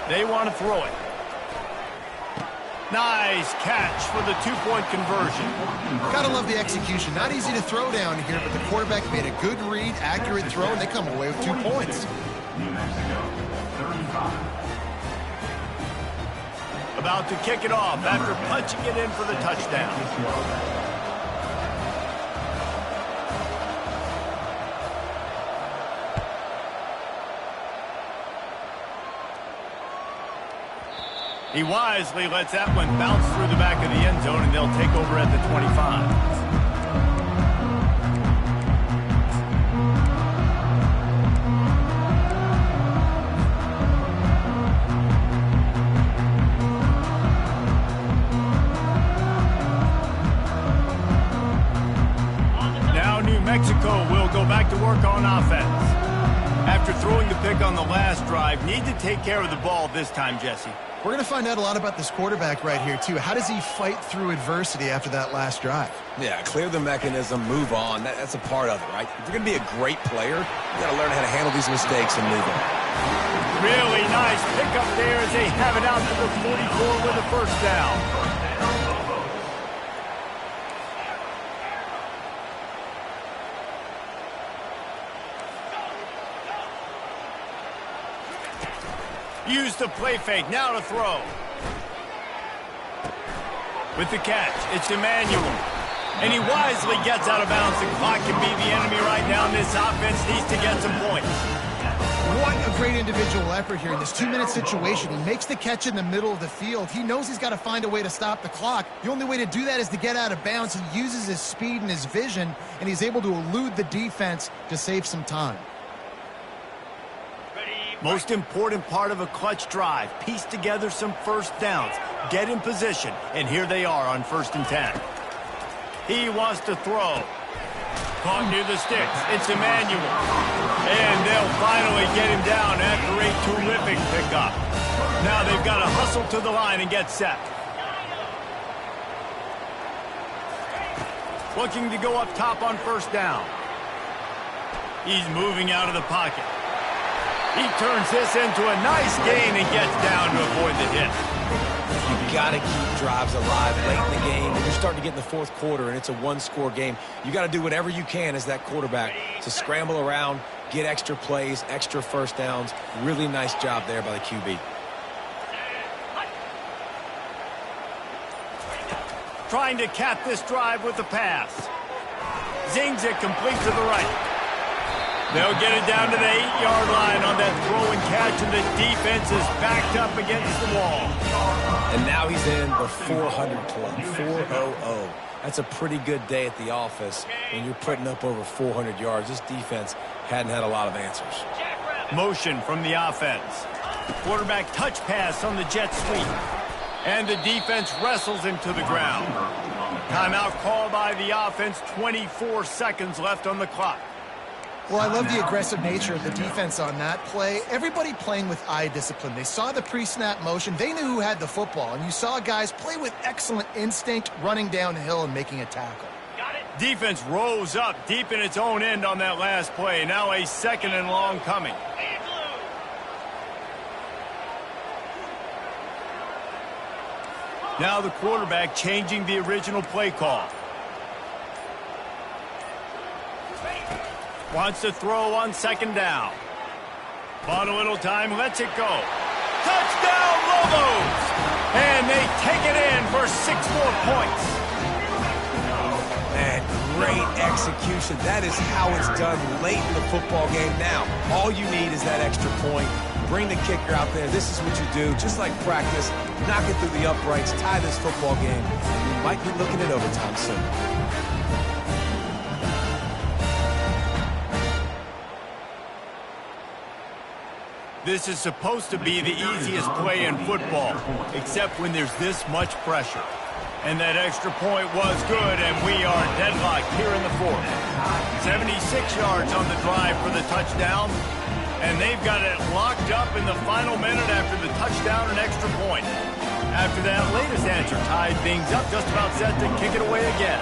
They want to throw it. Nice catch for the two-point conversion. Gotta love the execution. Not easy to throw down here, but the quarterback made a good read, accurate throw, and they come away with 2 points. New Mexico, 35. About to kick it off after punching it in for the touchdown. He wisely lets that one bounce through the back of the end zone, and they'll take over at the 25. Now New Mexico will go back to work on offense. After throwing the pick on the last drive, need to take care of the ball this time, Jesse. We're going to find out a lot about this quarterback right here, too. How does he fight through adversity after that last drive? Yeah, clear the mechanism, move on. That's a part of it, right? If you're going to be a great player, you got to learn how to handle these mistakes and move on. Really nice pickup there as they have it out to the 44 with a first down. Use the play fake, now to throw. With the catch, it's Emmanuel. And he wisely gets out of bounds. The clock can be the enemy right now, and this offense needs to get some points. What a great individual effort here in this 2-minute situation. He makes the catch in the middle of the field. He knows he's got to find a way to stop the clock. The only way to do that is to get out of bounds. He uses his speed and his vision, and he's able to elude the defense to save some time. Most important part of a clutch drive, piece together some first downs, get in position, and here they are on 1st and 10. He wants to throw. Caught near the sticks, it's Emmanuel. And they'll finally get him down after a terrific pickup. Now they've got to hustle to the line and get set. Looking to go up top on 1st down. He's moving out of the pocket. He turns this into a nice gain and gets down to avoid the hit. You got to keep drives alive late in the game. When you're starting to get in the fourth quarter and it's a one-score game, you got to do whatever you can as that quarterback to scramble around, get extra plays, extra first downs. Really nice job there by the QB. Trying to cap this drive with the pass. Zings it complete to the right. They'll get it down to the 8-yard line on that throw and catch, and the defense is backed up against the wall. And now he's in the 400 club, 400. That's a pretty good day at the office when you're putting up over 400 yards. This defense hadn't had a lot of answers. Motion from the offense. Quarterback touch pass on the jet sweep. And the defense wrestles him to the ground. Timeout called by the offense, 24 seconds left on the clock. Well, I love the aggressive nature of the defense on that play. Everybody playing with eye discipline. They saw the pre-snap motion. They knew who had the football. And you saw guys play with excellent instinct, running downhill and making a tackle. Defense rose up deep in its own end on that last play. Now a 2nd and long coming. Now the quarterback changing the original play call. Wants to throw on 2nd down. Bought a little time, lets it go. Touchdown, Lobos! And they take it in for 6 more points. Man, great execution. That is how it's done late in the football game now. All you need is that extra point. Bring the kicker out there. This is what you do. Just like practice, knock it through the uprights, tie this football game, and we might be looking at overtime soon. This is supposed to be the easiest play in football, except when there's this much pressure. And that extra point was good, and we are deadlocked here in the fourth. 76 yards on the drive for the touchdown, and they've got it locked up in the final minute after the touchdown and extra point. After that latest answer tied things up, just about set to kick it away again.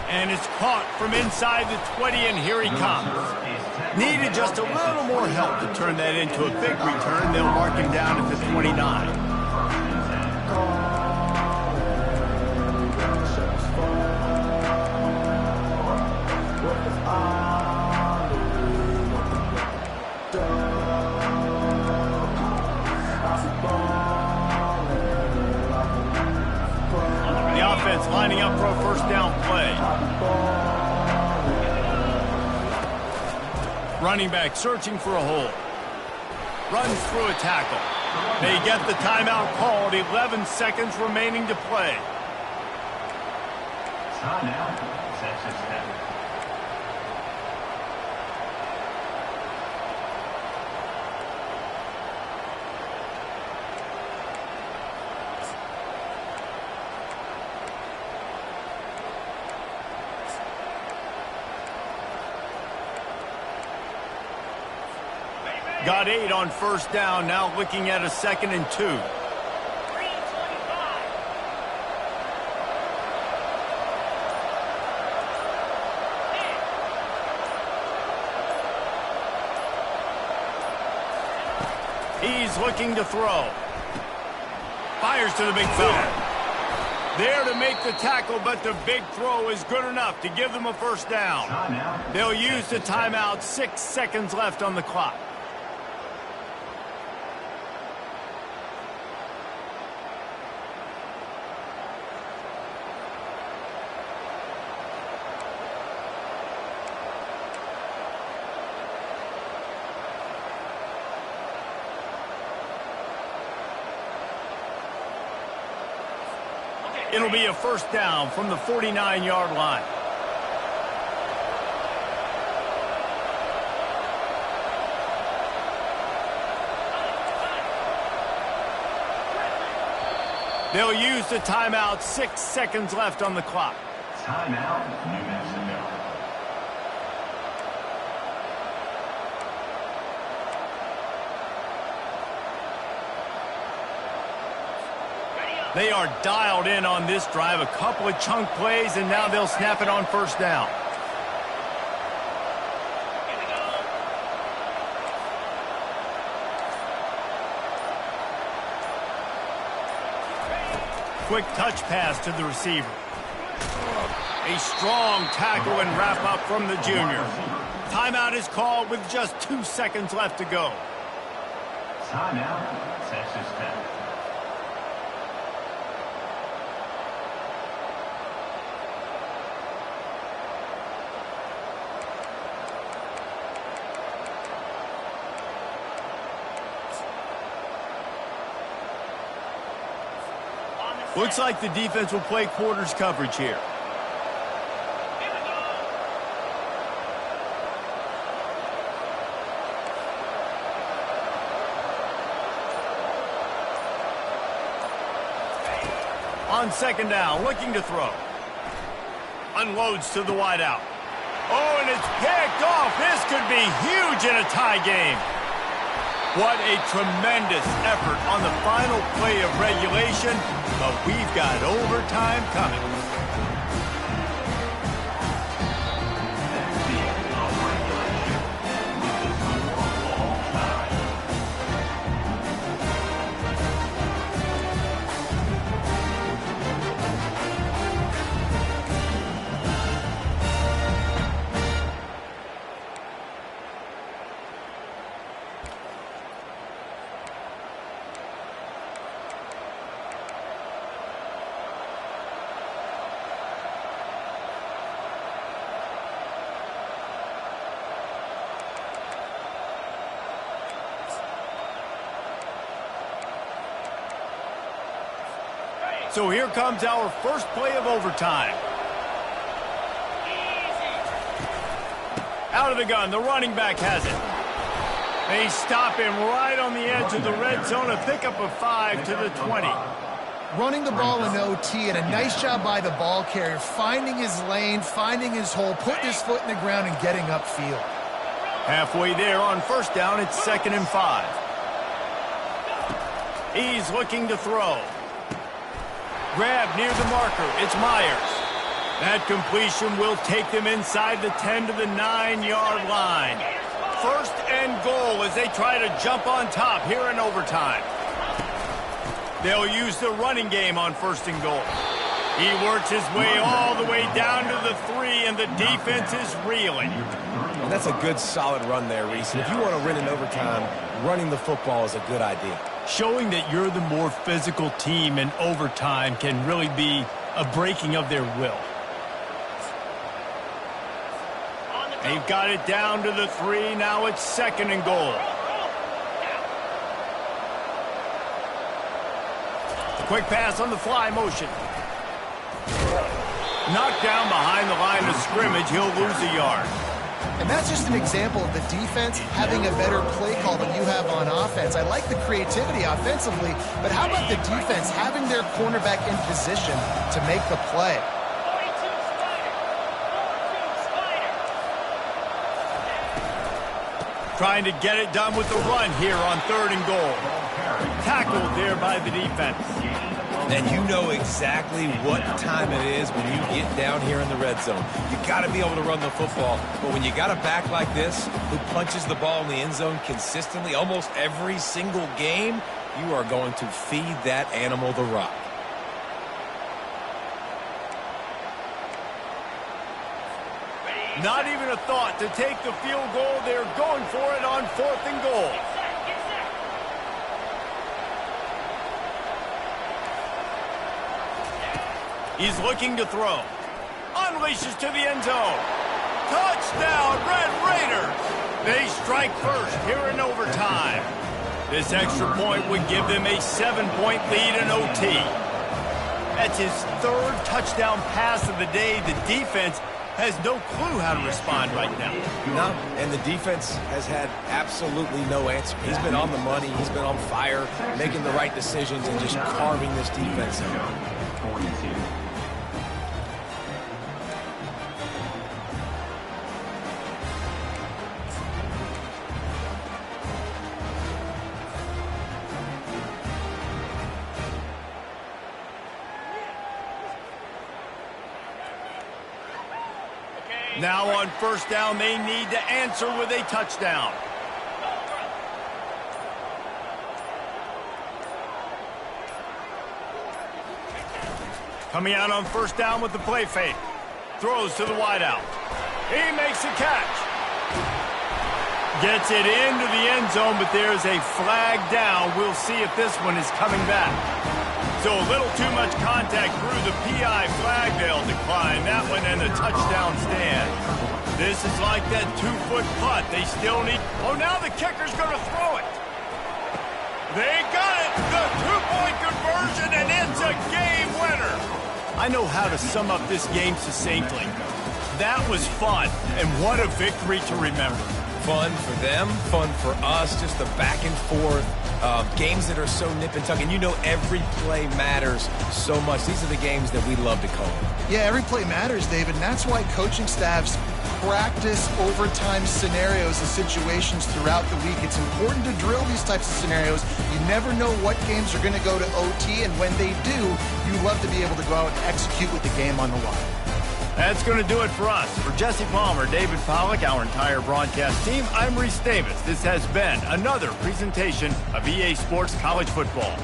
And it's caught from inside the 20, and here he comes. Needed just a little more help to turn that into a big return. They'll mark him down at the 29. The offense lining up for a first down play. Running back searching for a hole. Runs through a tackle. They get the timeout called. 11 seconds remaining to play. Timeout, Texas Tech. Got 8 on first down, now looking at a 2nd and 2. He's looking to throw. Fires to the big fella. There to make the tackle, but the big throw is good enough to give them a first down. They'll use the timeout. 6 seconds left on the clock. It'll be a first down from the 49-yard line. They'll use the timeout. 6 seconds left on the clock. Timeout, New Mexico. They are dialed in on this drive. A couple of chunk plays, and now they'll snap it on first down. Quick touch pass to the receiver. A strong tackle and wrap up from the junior. Timeout is called with just 2 seconds left to go. Timeout, Texas Tech. Looks like the defense will play quarters coverage here. On second down, looking to throw. Unloads to the wideout. Oh, and it's picked off. This could be huge in a tie game. What a tremendous effort on the final play of regulation, but we've got overtime coming. That's the end of regulation. With the score all tied. So here comes our first play of overtime. Out of the gun, the running back has it. They stop him right on the edge of the red zone, a pickup of 5 to the 20. Running the ball in OT, and a nice job by the ball carrier, finding his lane, finding his hole, putting his foot in the ground and getting upfield. Halfway there on first down, it's 2nd and 5. He's looking to throw. Grab near the marker, it's Myers. That completion will take them inside the 10 to the 9-yard line. 1st and goal as they try to jump on top here in overtime. They'll use the running game on 1st and goal. He works his way all the way down to the 3, and the defense is reeling. And that's a good, solid run there, Reese. And if you want to win in overtime, running the football is a good idea. Showing that you're the more physical team in overtime can really be a breaking of their will. They've got it down to the 3. Now it's 2nd and goal. Quick pass on the fly motion. Knocked down behind the line of scrimmage. He'll lose a yard. And that's just an example of the defense having a better play call than you have on offense. I like the creativity offensively, but how about the defense having their cornerback in position to make the play? Trying to get it done with the run here on 3rd and goal. Tackled there by the defense. And you know exactly what time it is when you get down here in the red zone. You got to be able to run the football. But when you got a back like this who punches the ball in the end zone consistently almost every single game, you are going to feed that animal the rock. Not even a thought to take the field goal. They're going for it on 4th and goal. He's looking to throw. Unleashes to the end zone. Touchdown, Red Raiders! They strike first here in overtime. This extra point would give them a 7-point lead in OT. That's his 3rd touchdown pass of the day. The defense has no clue how to respond right now. No, and the defense has had absolutely no answer. He's been on the money. He's been on fire, making the right decisions and just carving this defense up. 42. Now on first down, they need to answer with a touchdown. Coming out on first down with the play fake. Throws to the wideout. He makes a catch. Gets it into the end zone, but there's a flag down. We'll see if this one is coming back. So a little too much contact through the PI flag. They'll decline that one and a touchdown stand. This is like that 2-foot putt. They still need... Oh, now the kicker's going to throw it. They got it. The 2-point conversion, and it's a game winner. I know how to sum up this game succinctly. That was fun, and what a victory to remember. Fun for them, fun for us, just the back and forth. Games that are so nip and tuck, and you know every play matters so much. These are the games that we love to call. Yeah, every play matters, David, and that's why coaching staffs practice overtime scenarios and situations throughout the week. It's important to drill these types of scenarios. You never know what games are going to go to OT, and when they do, you love to be able to go out and execute with the game on the line. That's going to do it for us. For Jesse Palmer, David Pollack, our entire broadcast team, I'm Reese Davis. This has been another presentation of EA Sports College Football.